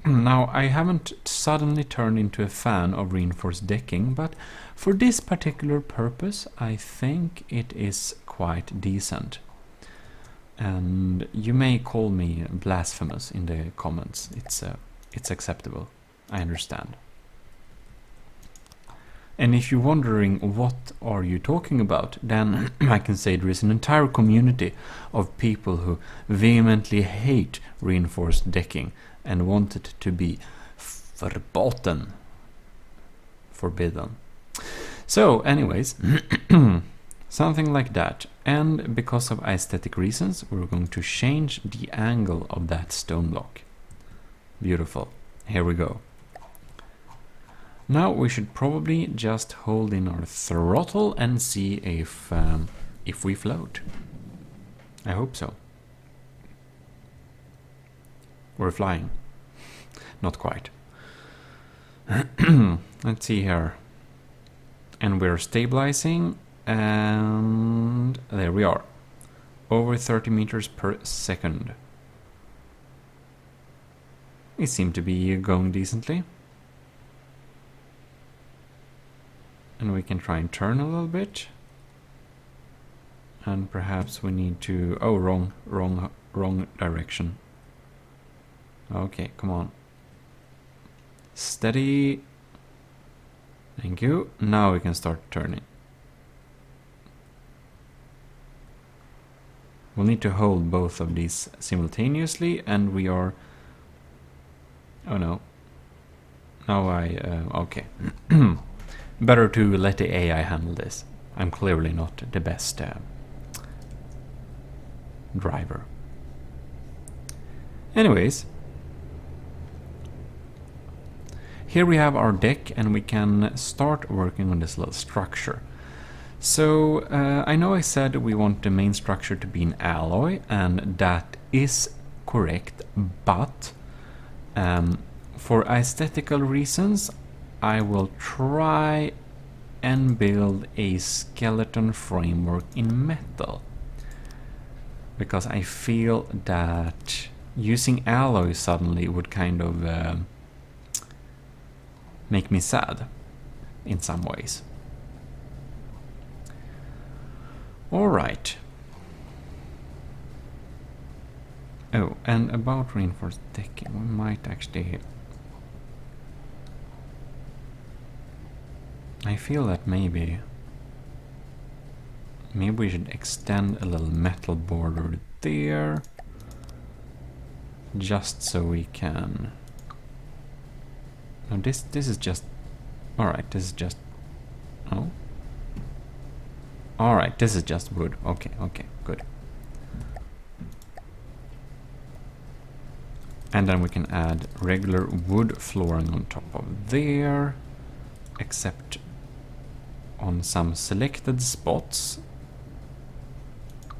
Now, I haven't suddenly turned into a fan of reinforced decking, but for this particular purpose, I think it is quite decent. And you may call me blasphemous in the comments. It's acceptable. I understand. And if you're wondering what are you talking about, then I can say there is an entire community of people who vehemently hate reinforced decking and want it to be verboten, forbidden. So anyways, something like that. And because of aesthetic reasons, we're going to change the angle of that stone block. Beautiful. Here we go. Now we should probably just hold in our throttle and see if we float. I hope so. We're flying. Not quite. Let's see here. And we're stabilizing, and there we are. Over 30 meters per second. We seem to be going decently. And we can try and turn a little bit. And perhaps we need to... Oh, wrong direction. Okay, come on. Steady. Thank you. Now we can start turning. We'll need to hold both of these simultaneously, and we are... Oh no. Now okay. Better to let the AI handle this. I'm clearly not the best driver. Anyways. Here we have our deck, and we can start working on this little structure. So I know I said we want the main structure to be an alloy, and that is correct, but for aesthetical reasons I will try and build a skeleton framework in metal, because I feel that using alloy suddenly would kind of make me sad in some ways. Alright. Oh, and about reinforced decking, we might actually... I feel that maybe we should extend a little metal border there, just so we can... No, this is just... Alright, this is just... Oh. Alright, this is just wood. Okay, good. And then we can add regular wood flooring on top of there, except on some selected spots.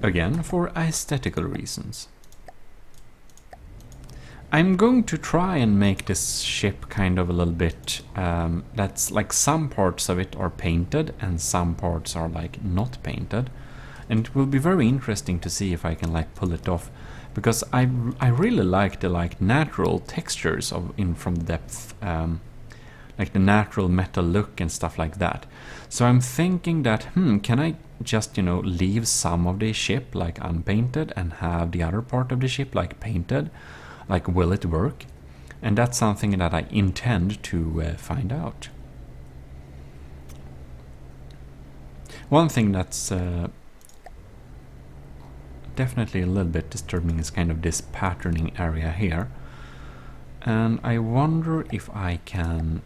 Again, for aesthetical reasons. I'm going to try and make this ship kind of a little bit, that's like some parts of it are painted and some parts are like not painted. And it will be very interesting to see if I can like pull it off, because I really like the like natural textures of from the depth, like the natural metal look and stuff like that. So I'm thinking that, can I just, you know, leave some of the ship like unpainted and have the other part of the ship like painted? Like, will it work? And that's something that I intend to find out. One thing that's definitely a little bit disturbing is kind of this patterning area here. And I wonder if I can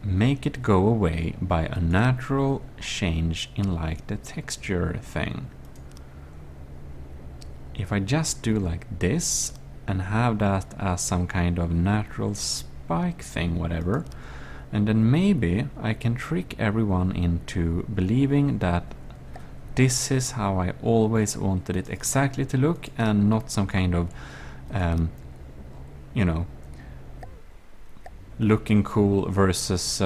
make it go away by a natural change in like the texture thing. If I just do like this and have that as some kind of natural spike thing, whatever, and then maybe I can trick everyone into believing that this is how I always wanted it exactly to look, and not some kind of you know, looking cool versus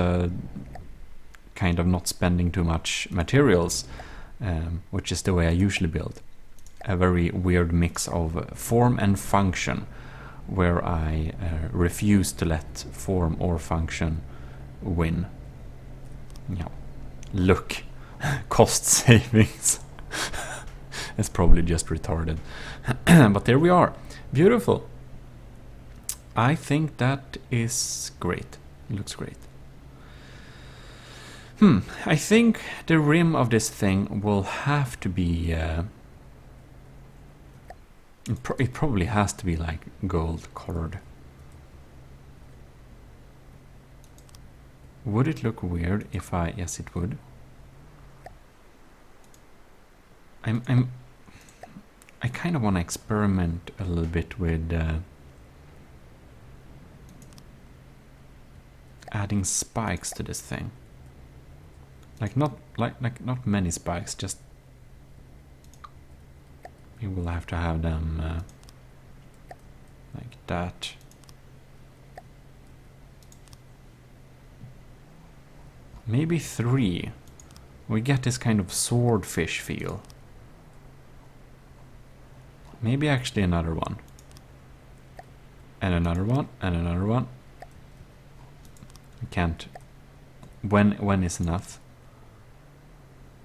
kind of not spending too much materials, which is the way I usually build. A very weird mix of form and function, where I refuse to let form or function win. Yeah. Look, cost savings. It's probably just retarded. But there we are. Beautiful. I think that is great. It looks great. I think the rim of this thing will have to be... it probably has to be like gold colored. Would it look weird if I... Yes, it would. I kind of want to experiment a little bit with adding spikes to this thing. Like not many spikes, just We will have to have them like that. Maybe 3. We get this kind of swordfish feel. Maybe actually another one. And another one, and another one. We can't. When is enough?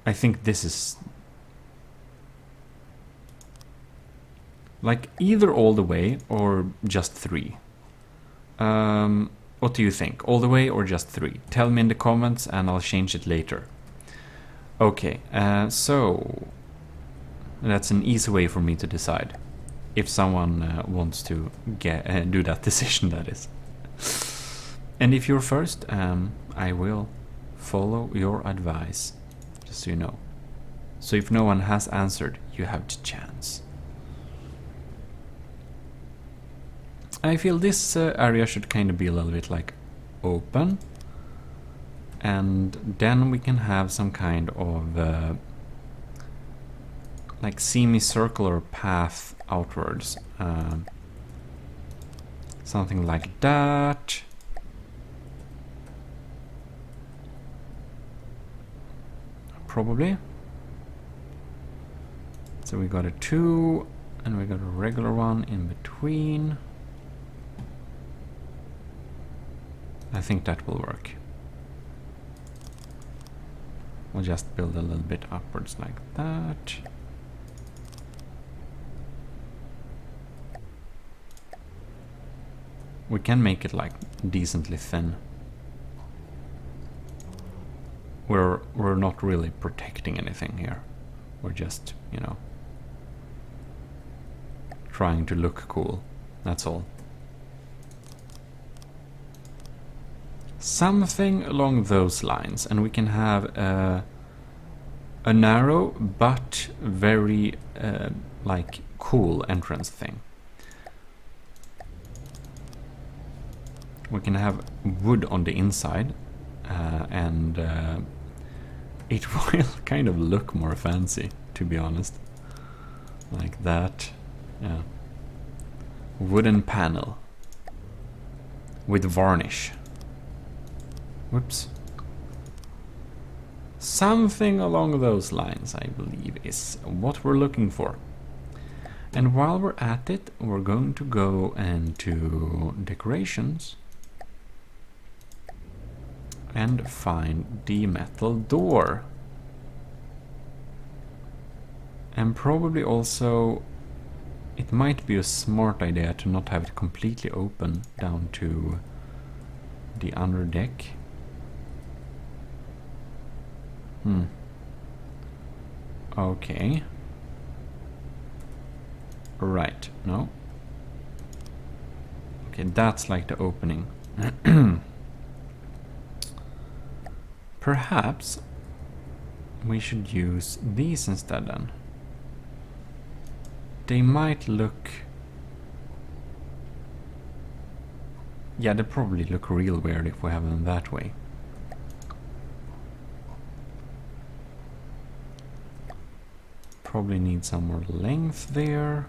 I think this is... like either all the way or just 3. What do you think? All the way or just 3? Tell me in the comments and I'll change it later. Okay, so that's an easy way for me to decide. If someone wants to do that decision, that is. And if you're first, I will follow your advice, just so you know. So if no one has answered, you have the chance. I feel this area should kind of be a little bit like open, and then we can have some kind of like semicircular path outwards, something like that. Probably. So we got a 2 and we got a regular one in between. I think that will work. We'll just build a little bit upwards like that. We can make it like decently thin. We're not really protecting anything here. We're just, you know, trying to look cool. That's all. Something along those lines, and we can have a narrow but very like cool entrance thing. We can have wood on the inside, and it will kind of look more fancy, to be honest. Like that. Yeah. Wooden panel with varnish. Whoops. Something along those lines, I believe, is what we're looking for. And while we're at it, we're going to go into decorations and find the metal door. And probably also, it might be a smart idea to not have it completely open down to the under deck. Okay. Right, no. Okay, that's like the opening. Perhaps we should use these instead then. They might look... yeah, they probably look real weird if we have them that way. Probably need some more length there.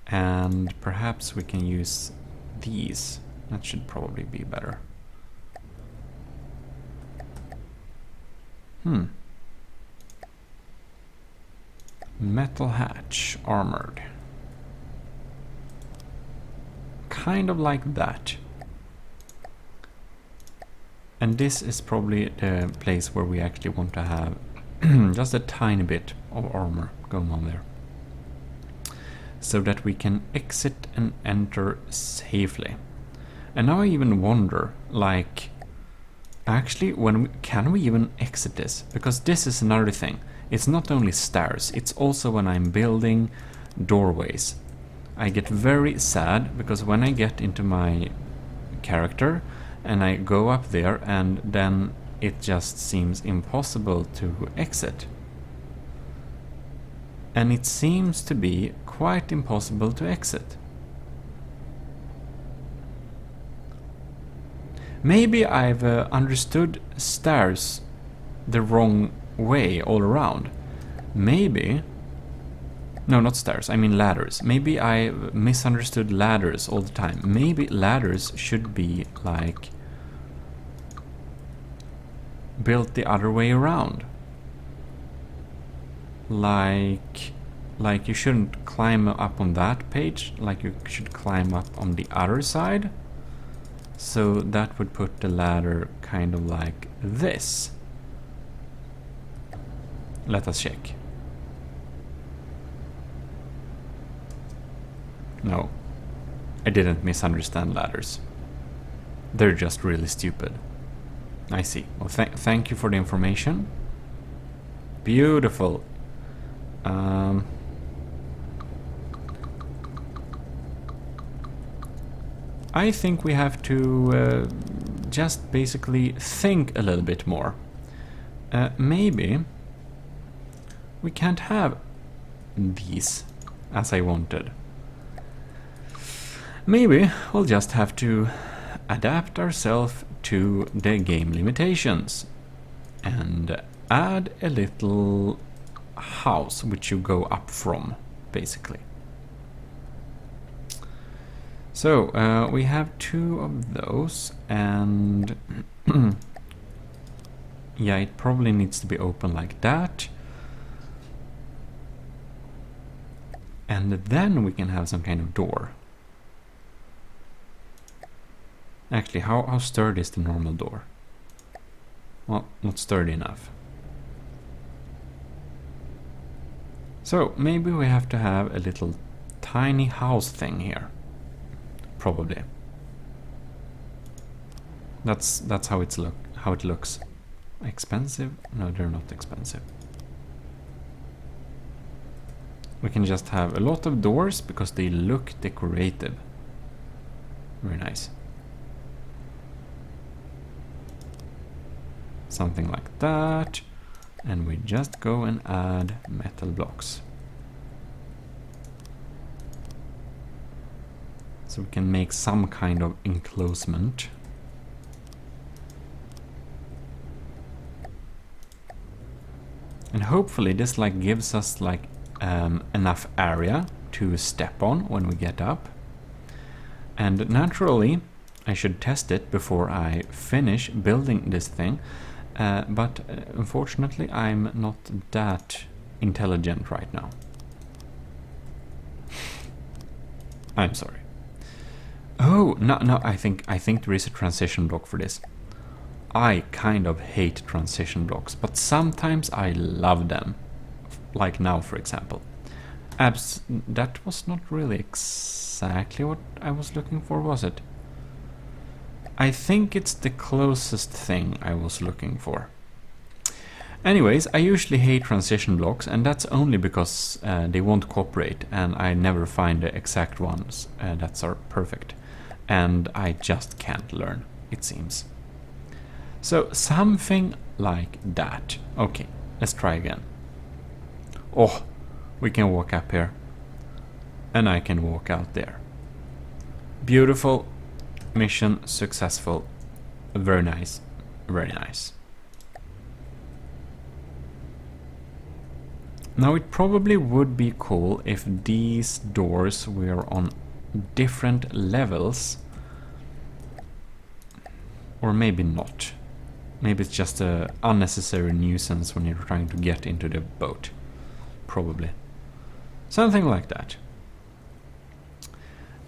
And perhaps we can use these. That should probably be better. Metal hatch, armored. Kind of like that. And this is probably the place where we actually want to have just a tiny bit of armor going on there, so that we can exit and enter safely. And now I even wonder, like, actually, can we even exit this? Because this is another thing. It's not only stairs, it's also when I'm building doorways. I get very sad because when I get into my character and I go up there and then it just seems impossible to exit. And it seems to be quite impossible to exit. Maybe I've understood stairs the wrong way all around. Maybe... No, not stairs, I mean ladders. Maybe I misunderstood ladders all the time. Maybe ladders should be like built the other way around. Like you shouldn't climb up on that page, like you should climb up on the other side. So that would put the ladder kind of like this. Let us check. No, I didn't misunderstand ladders. They're just really stupid. I see. Well, thank you for the information. Beautiful. I think we have to just basically think a little bit more. Maybe we can't have these as I wanted. Maybe we'll just have to adapt ourselves to the game limitations and add a little house which you go up from, basically. So we have 2 of those, and yeah, it probably needs to be open like that. And then we can have some kind of door. Actually, how sturdy is the normal door? Well, not sturdy enough. So maybe we have to have a little tiny house thing here. Probably. That's how it looks. Expensive? No, they're not expensive. We can just have a lot of doors because they look decorative. Very nice. Something like that. And we just go and add metal blocks. So we can make some kind of enclosement. And hopefully this like gives us like enough area to step on when we get up. And naturally, I should test it before I finish building this thing. But unfortunately, I'm not that intelligent right now. I'm sorry. Oh, no, I think there is a transition block for this. I kind of hate transition blocks, but sometimes I love them. Like now, for example. That was not really exactly what I was looking for, was it? I think it's the closest thing I was looking for. Anyways, I usually hate transition blocks, and that's only because they won't cooperate, and I never find the exact ones that are perfect. And I just can't learn, it seems. So, something like that. Okay, let's try again. Oh, we can walk up here. And I can walk out there. Beautiful. Mission successful. Very nice. Very nice. Now it probably would be cool if these doors were on different levels. Or maybe not. Maybe it's just an unnecessary nuisance when you're trying to get into the boat. Probably. Something like that.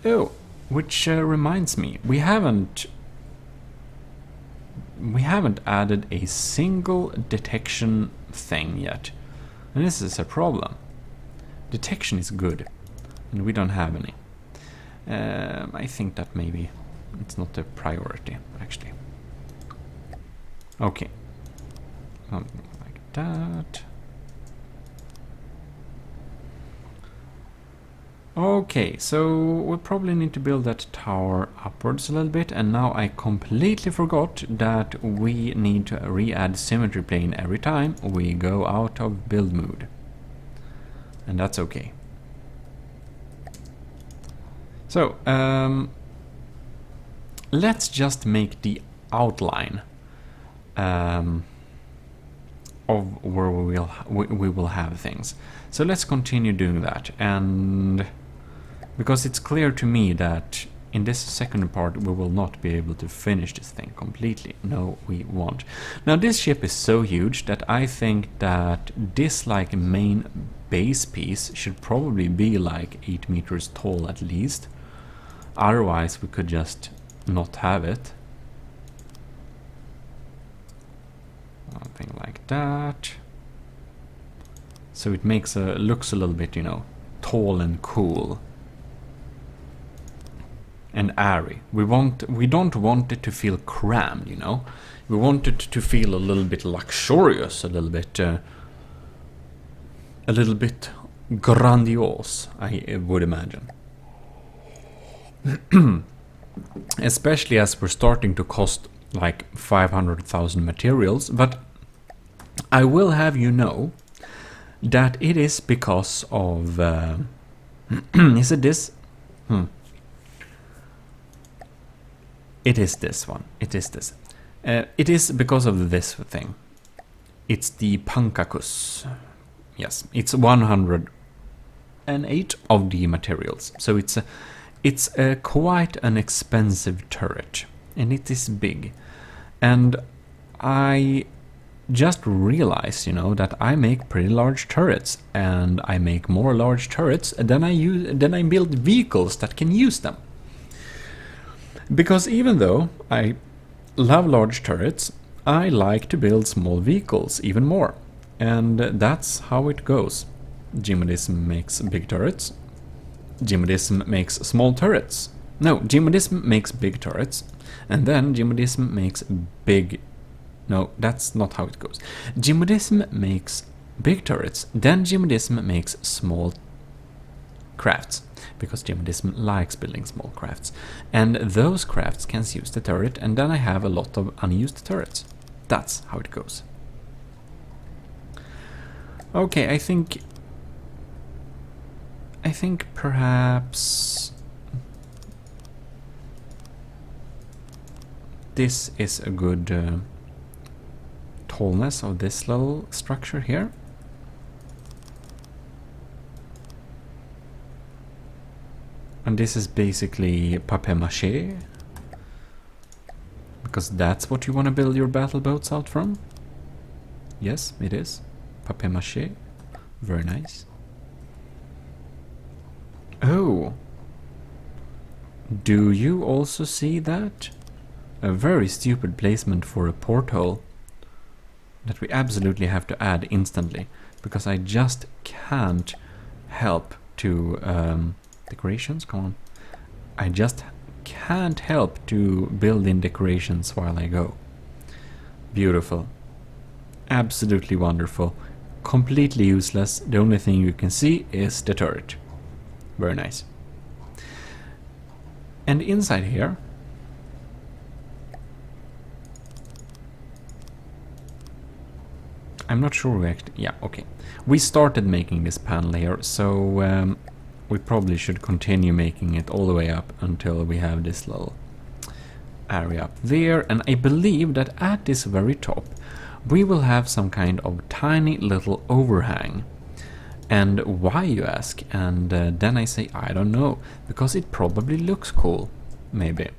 Oh, which reminds me, we haven't added a single detection thing yet. And this is a problem. Detection is good, and we don't have any. I think that maybe it's not a priority, actually. Okay. Something like that. Okay, so we probably need to build that tower upwards a little bit, and now I completely forgot that we need to re-add symmetry plane every time we go out of build mode. And that's okay. So, let's just make the outline of where we will have things. So let's continue doing that, and because it's clear to me that in this second part we will not be able to finish this thing completely. No, we won't. Now this ship is so huge that I think that this like main base piece should probably be like 8 meters tall at least. Otherwise we could just not have it. Something like that. So it makes looks a little bit, you know, tall and cool. And airy. We don't want it to feel crammed, you know. We want it to feel a little bit luxurious, a little bit grandiose, I would imagine. Especially as we're starting to cost like 500,000 materials, but I will have you know that it is because of is it this? It is this one. It is this. It is because of this thing. It's the Pankakos. Yes, it's 108 of the materials. So it's quite an expensive turret, and it is big. And I just realized, you know, that I make pretty large turrets, and I make more large turrets, and then I build vehicles that can use them. Because even though I love large turrets, I like to build small vehicles even more. And that's how it goes. Jimodism makes big turrets. Jimodism makes small turrets. No, Jimodism makes big turrets. And then Jimodism makes big... No, that's not how it goes. Jimodism makes big turrets. Then Jimodism makes small crafts. Because Jimodism likes building small crafts. And those crafts can use the turret, and then I have a lot of unused turrets. That's how it goes. Okay, I think perhaps this is a good tallness of this little structure here. And this is basically papier-mâché, because that's what you want to build your battle boats out from. Yes, it is. Papier-mâché. Very nice. Oh. Do you also see that? A very stupid placement for a porthole that we absolutely have to add instantly, because I just can't help to... decorations, come on. I just can't help to build in decorations while I go. Beautiful. Absolutely wonderful. Completely useless. The only thing you can see is the turret. Very nice. And inside here, I'm not sure we actually... Yeah, okay. We started making this panel here, so we probably should continue making it all the way up until we have this little area up there. And I believe that at this very top we will have some kind of tiny little overhang. And why, you ask? And then I say, I don't know, because it probably looks cool, maybe.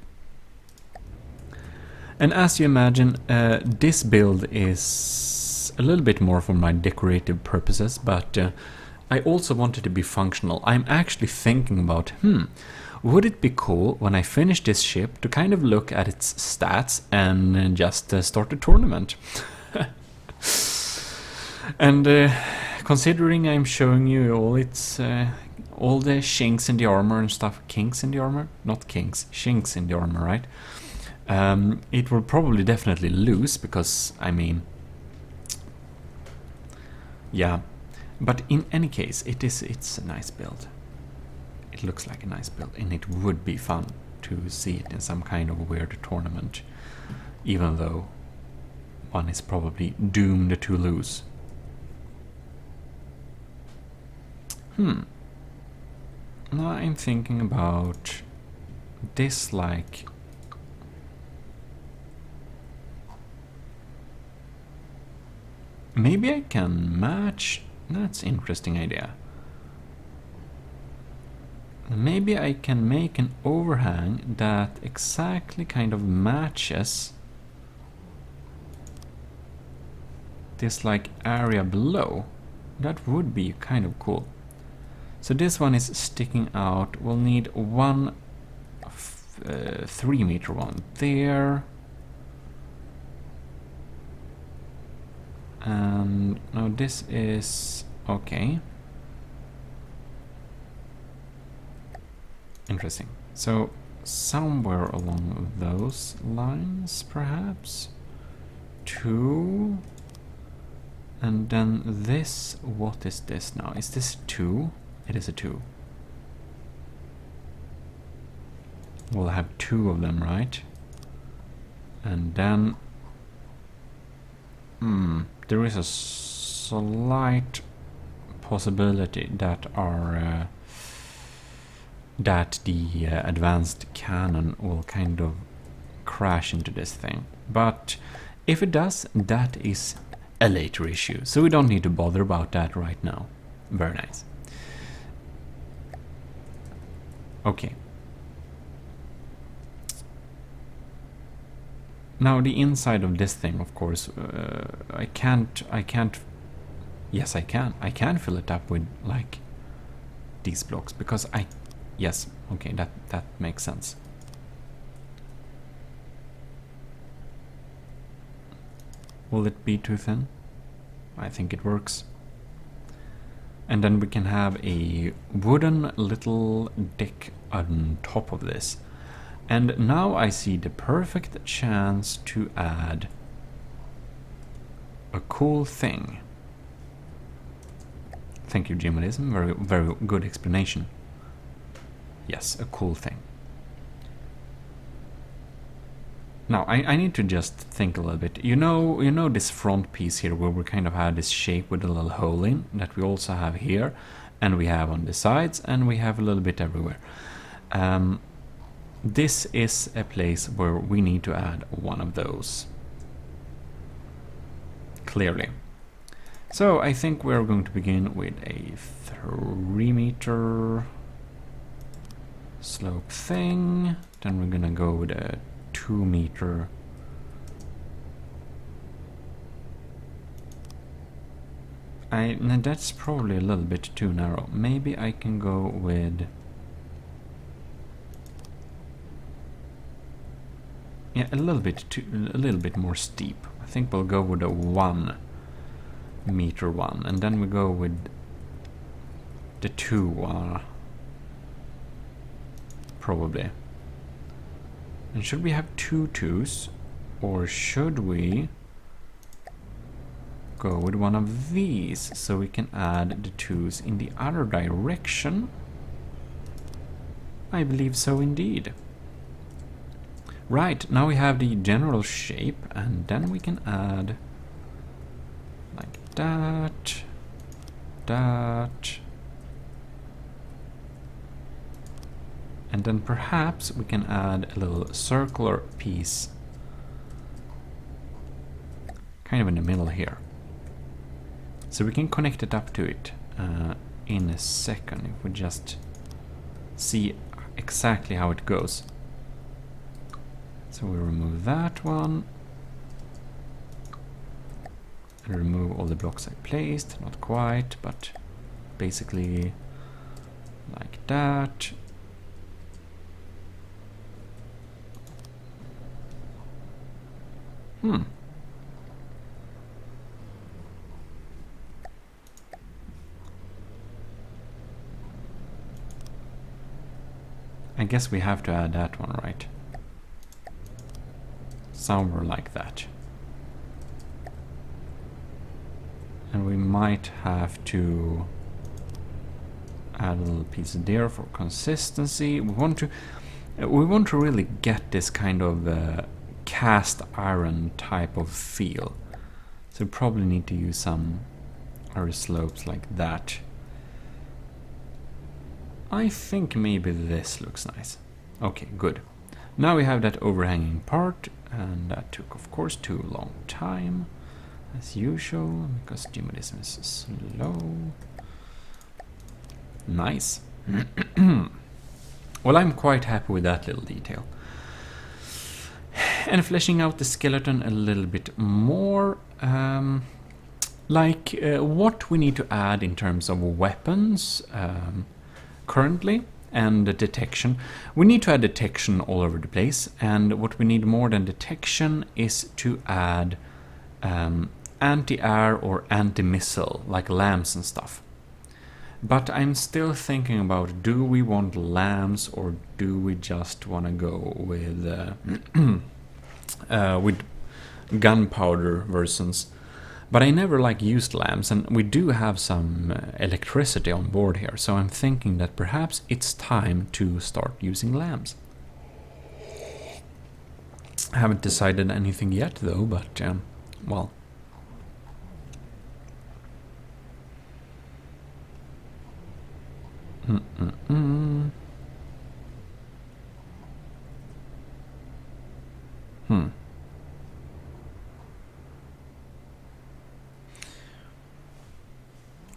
And as you imagine, this build is a little bit more for my decorative purposes, but I also want it to be functional. I'm actually thinking about, would it be cool when I finish this ship to kind of look at its stats and just start a tournament? And considering I'm showing you all its all the chinks in the armor and stuff, kinks in the armor? Not kinks, chinks in the armor, right? It will probably definitely lose, because, I mean... Yeah. But in any case, it's a nice build. It looks like a nice build, and it would be fun to see it in some kind of weird tournament, even though one is probably doomed to lose. Now I'm thinking about this, like... Maybe I can match... That's an interesting idea. Maybe I can make an overhang that exactly kind of matches this like area below. That would be kind of cool. So this one is sticking out. We'll need one 3-meter one there. And now this is okay. Interesting. So somewhere along those lines, perhaps 2, and then this. What is this now? Is this 2? It is a 2. We'll have 2 of them, right? And then there is a slight possibility that our that the advanced cannon will kind of crash into this thing. But if it does, that is a later issue, so we don't need to bother about that right now. Very nice. Okay. Now the inside of this thing, of course, I can't, yes I can fill it up with like these blocks, because yes, okay, that makes sense. Will it be too thin? I think it works. And then we can have a wooden little deck on top of this. And now I see the perfect chance to add a cool thing. Thank you, Jimalism. Very, very good explanation. Yes, a cool thing. Now, I need to just think a little bit. You know this front piece here where we kind of have this shape with a little hole in that we also have here, and we have on the sides, and we have a little bit everywhere. This is a place where we need to add one of those. Clearly. So I think we're going to begin with a 3-meter slope thing. Then we're gonna go with a 2-meter. No, that's probably a little bit too narrow. Maybe I can go with... yeah, a little bit more steep. I think we'll go with a 1-meter one, and then we go with the 2 probably. And should we have 2 2s, or should we go with one of these so we can add the 2s in the other direction? I believe so indeed. Right, now we have the general shape, and then we can add like that, and then perhaps we can add a little circular piece kind of in the middle here. So we can connect it up to it in a second if we just see exactly how it goes. So we remove that one and remove all the blocks I placed. Not quite, but basically like that. I guess we have to add that one, right? Somewhere like that. And we might have to add a little piece there for consistency. We want to really get this kind of cast iron type of feel. So we probably need to use some other slopes like that. I think maybe this looks nice. Okay, good. Now we have that overhanging part, and that took, of course, too long time. as usual, because Jimodism is slow. Nice. Well, I'm quite happy with that little detail. And fleshing out the skeleton a little bit more, what we need to add in terms of weapons currently, and the detection. We need to add detection all over the place, and what we need more than detection is to add anti-air or anti-missile, like lamps and stuff. But I'm still thinking about, do we want lamps or do we just want to go with gunpowder versions? But I never used lamps, and we do have some electricity on board here, so I'm thinking that perhaps it's time to start using lamps. I haven't decided anything yet though, but well.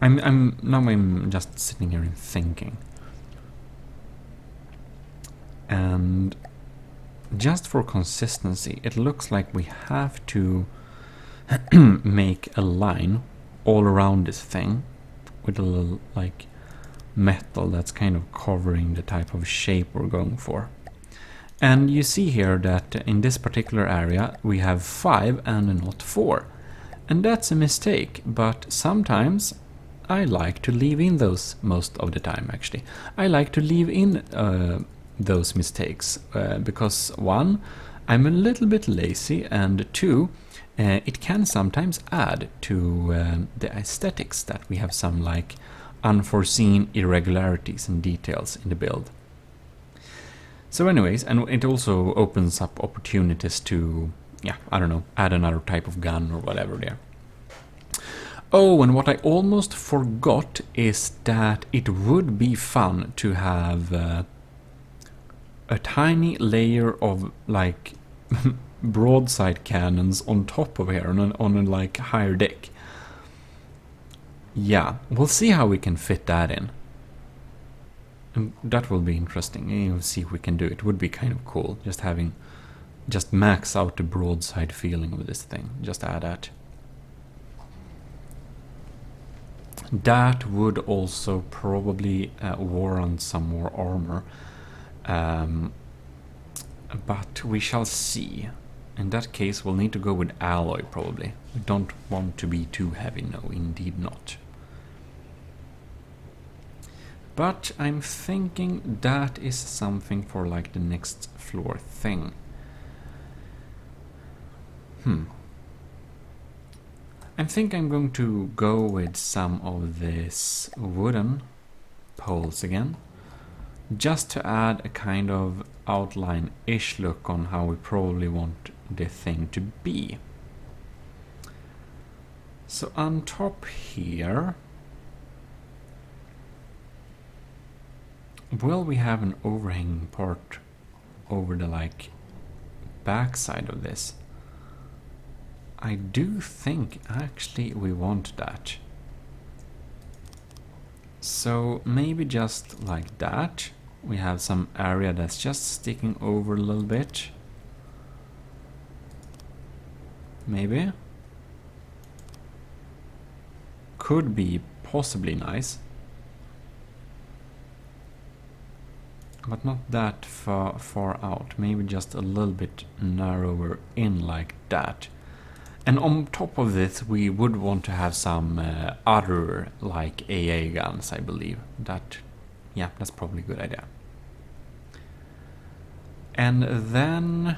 I'm just sitting here and thinking, and just for consistency, it looks like we have to make a line all around this thing with a little metal that's kind of covering the type of shape we're going for. And you see here that in this particular area we have 5 and not 4, and that's a mistake, but sometimes I like to leave in those, most of the time actually. I like to leave in those mistakes because 1, I'm a little bit lazy, and 2, it can sometimes add to the aesthetics that we have some unforeseen irregularities and details in the build. So anyways, and it also opens up opportunities to, I don't know, add another type of gun or whatever there. Oh, and what I almost forgot is that it would be fun to have a tiny layer of broadside cannons on top of here on a higher deck. Yeah, we'll see how we can fit that in. And that will be interesting. We'll see if we can do it. It would be kind of cool just max out the broadside feeling of this thing. Just add that. That would also probably warrant some more armor. But we shall see. In that case, we'll need to go with alloy probably. We don't want to be too heavy, no, indeed not. But I'm thinking that is something for the next floor thing. I think I'm going to go with some of this wooden poles again, just to add a kind of outline-ish look on how we probably want the thing to be. So on top here, will we have an overhanging part over the back side of this? I do think actually we want that. So maybe just like that. We have some area that's just sticking over a little bit. Maybe. Could be possibly nice. But not that far out. Maybe just a little bit narrower in like that. And on top of this, we would want to have some other AA guns, I believe. That's probably a good idea. And then,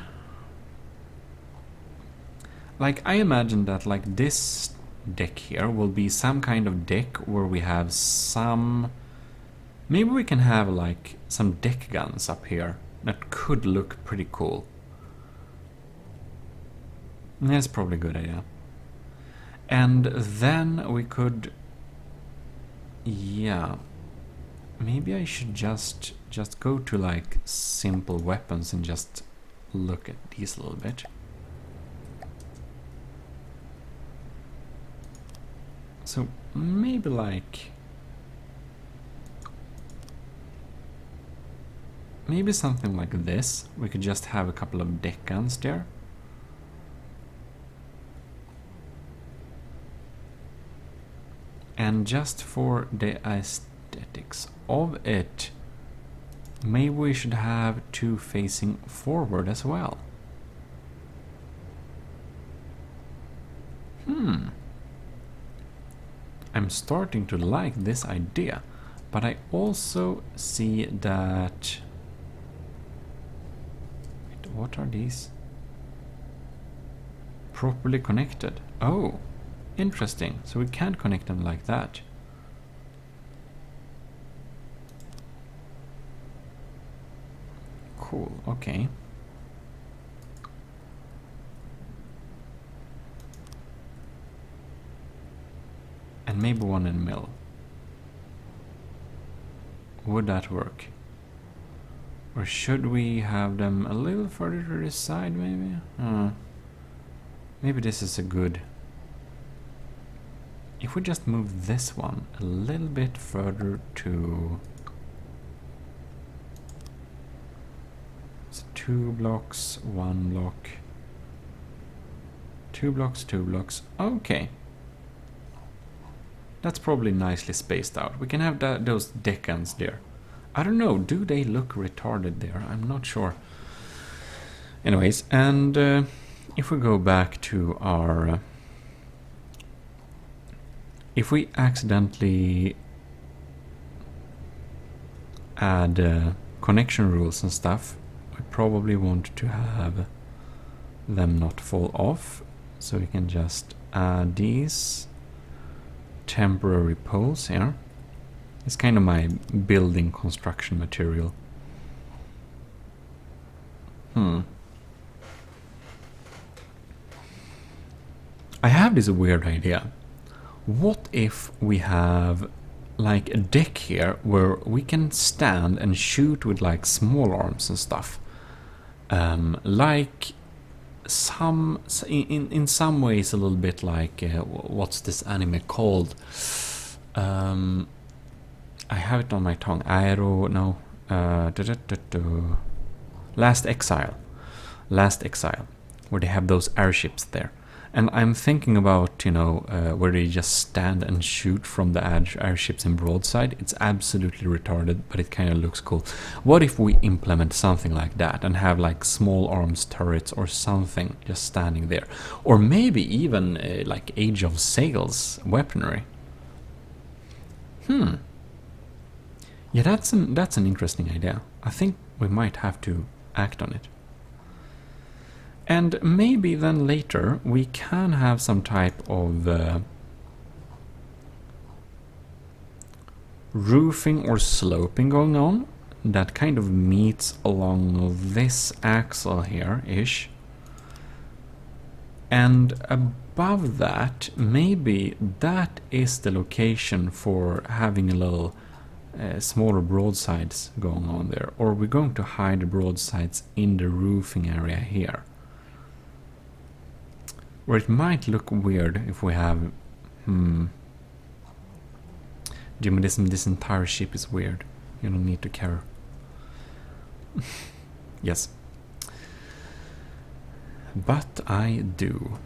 I imagine that this deck here will be some kind of deck where we have some. Maybe we can have some deck guns up here that could look pretty cool. That's probably a good idea. And then we could, maybe I should just go to simple weapons and just look at these a little bit. So maybe like... maybe something like this. We could just have a couple of deckhands there. And just for the aesthetics of it, maybe we should have two facing forward as well. I'm starting to like this idea, but I also see that... wait, what are these? Properly connected. Oh, interesting. So we can't connect them like that. Cool, okay. And maybe one in the middle. Would that work? Or should we have them a little further to this side, maybe? Maybe this is a good... if we just move this one a little bit further to... it's 2 blocks, 1 block... 2 blocks, 2 blocks... okay. That's probably nicely spaced out. We can have those deckhands there. I don't know, do they look retarded there? I'm not sure. Anyways, and if we go back to our... if we accidentally add connection rules and stuff, we probably want to have them not fall off. So we can just add these temporary poles here. It's kind of my building construction material. I have this weird idea. What if we have like a deck here where we can stand and shoot with like small arms and stuff? Like some in some ways a little bit like what's this anime called? I have it on my tongue. Last Exile, where they have those airships there. And I'm thinking about, you know, where they just stand and shoot from the airships in Broadside. It's absolutely retarded, but it kind of looks cool. What if we implement something like that and have like small arms turrets or something just standing there? Or maybe even like Age of Sails weaponry. Yeah, that's an interesting idea. I think we might have to act on it. And maybe then later we can have some type of roofing or sloping going on that kind of meets along this axle here-ish. And above that, maybe that is the location for having a little smaller broadsides going on there. Or we're going to hide the broadsides in the roofing area here. Where it might look weird if we have... Jimmy, this entire ship is weird. You don't need to care. Yes. But I do.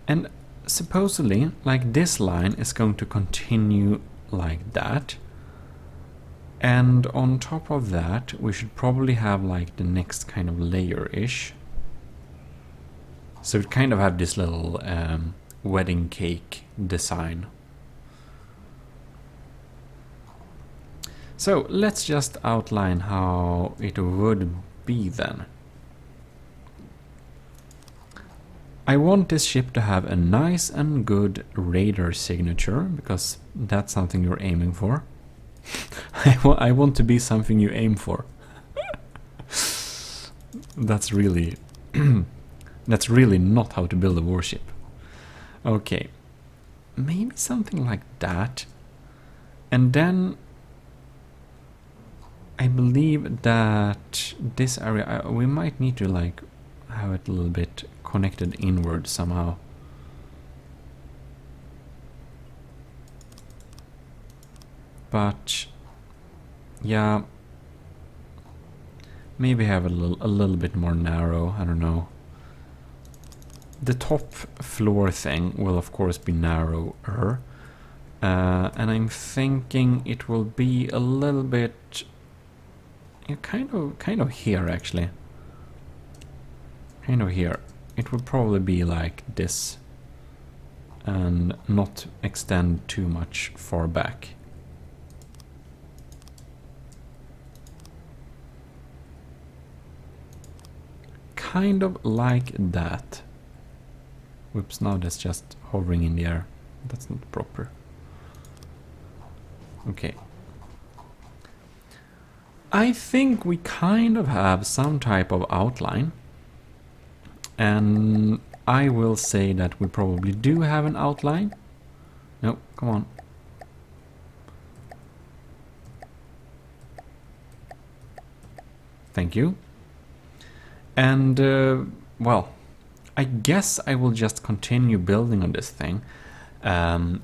And supposedly, like this line is going to continue like that. And on top of that, we should probably have like the next kind of layer-ish. So we kind of have this little wedding cake design. So let's just outline how it would be then. I want this ship to have a nice and good radar signature, because that's something you're aiming for. I want to be something you aim for. That's really... that's really not how to build a warship. Okay. Maybe something like that. And then... I believe that this area... we might need to like have it a little bit connected inward somehow. but yeah, maybe have a little bit more narrow. I don't know. The top floor thing will of course be narrower, and I'm thinking it will be a little bit, yeah, kind of here actually. Kind of here. It would probably be like this, and not extend too much far back. Kind of like that. Whoops, now that's just hovering in the air. That's not proper. Okay. I think we kind of have some type of outline. And I will say that we probably do have an outline. No, come on. Thank you. And, well, I guess I will just continue building on this thing. And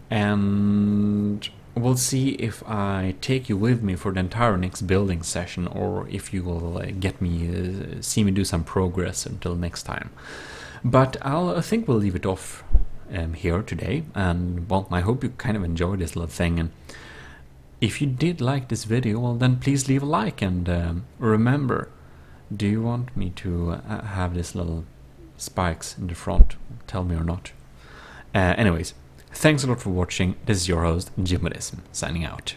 we'll see if I take you with me for the entire next building session, or if you will get me, see me do some progress until next time. But I think we'll leave it off here today. And, well, I hope you kind of enjoyed this little thing. And if you did like this video, well, then please leave a like. And remember, do you want me to have this little spikes in the front? Tell me or not. Anyways, thanks a lot for watching. This is your host, Jimodism, signing out.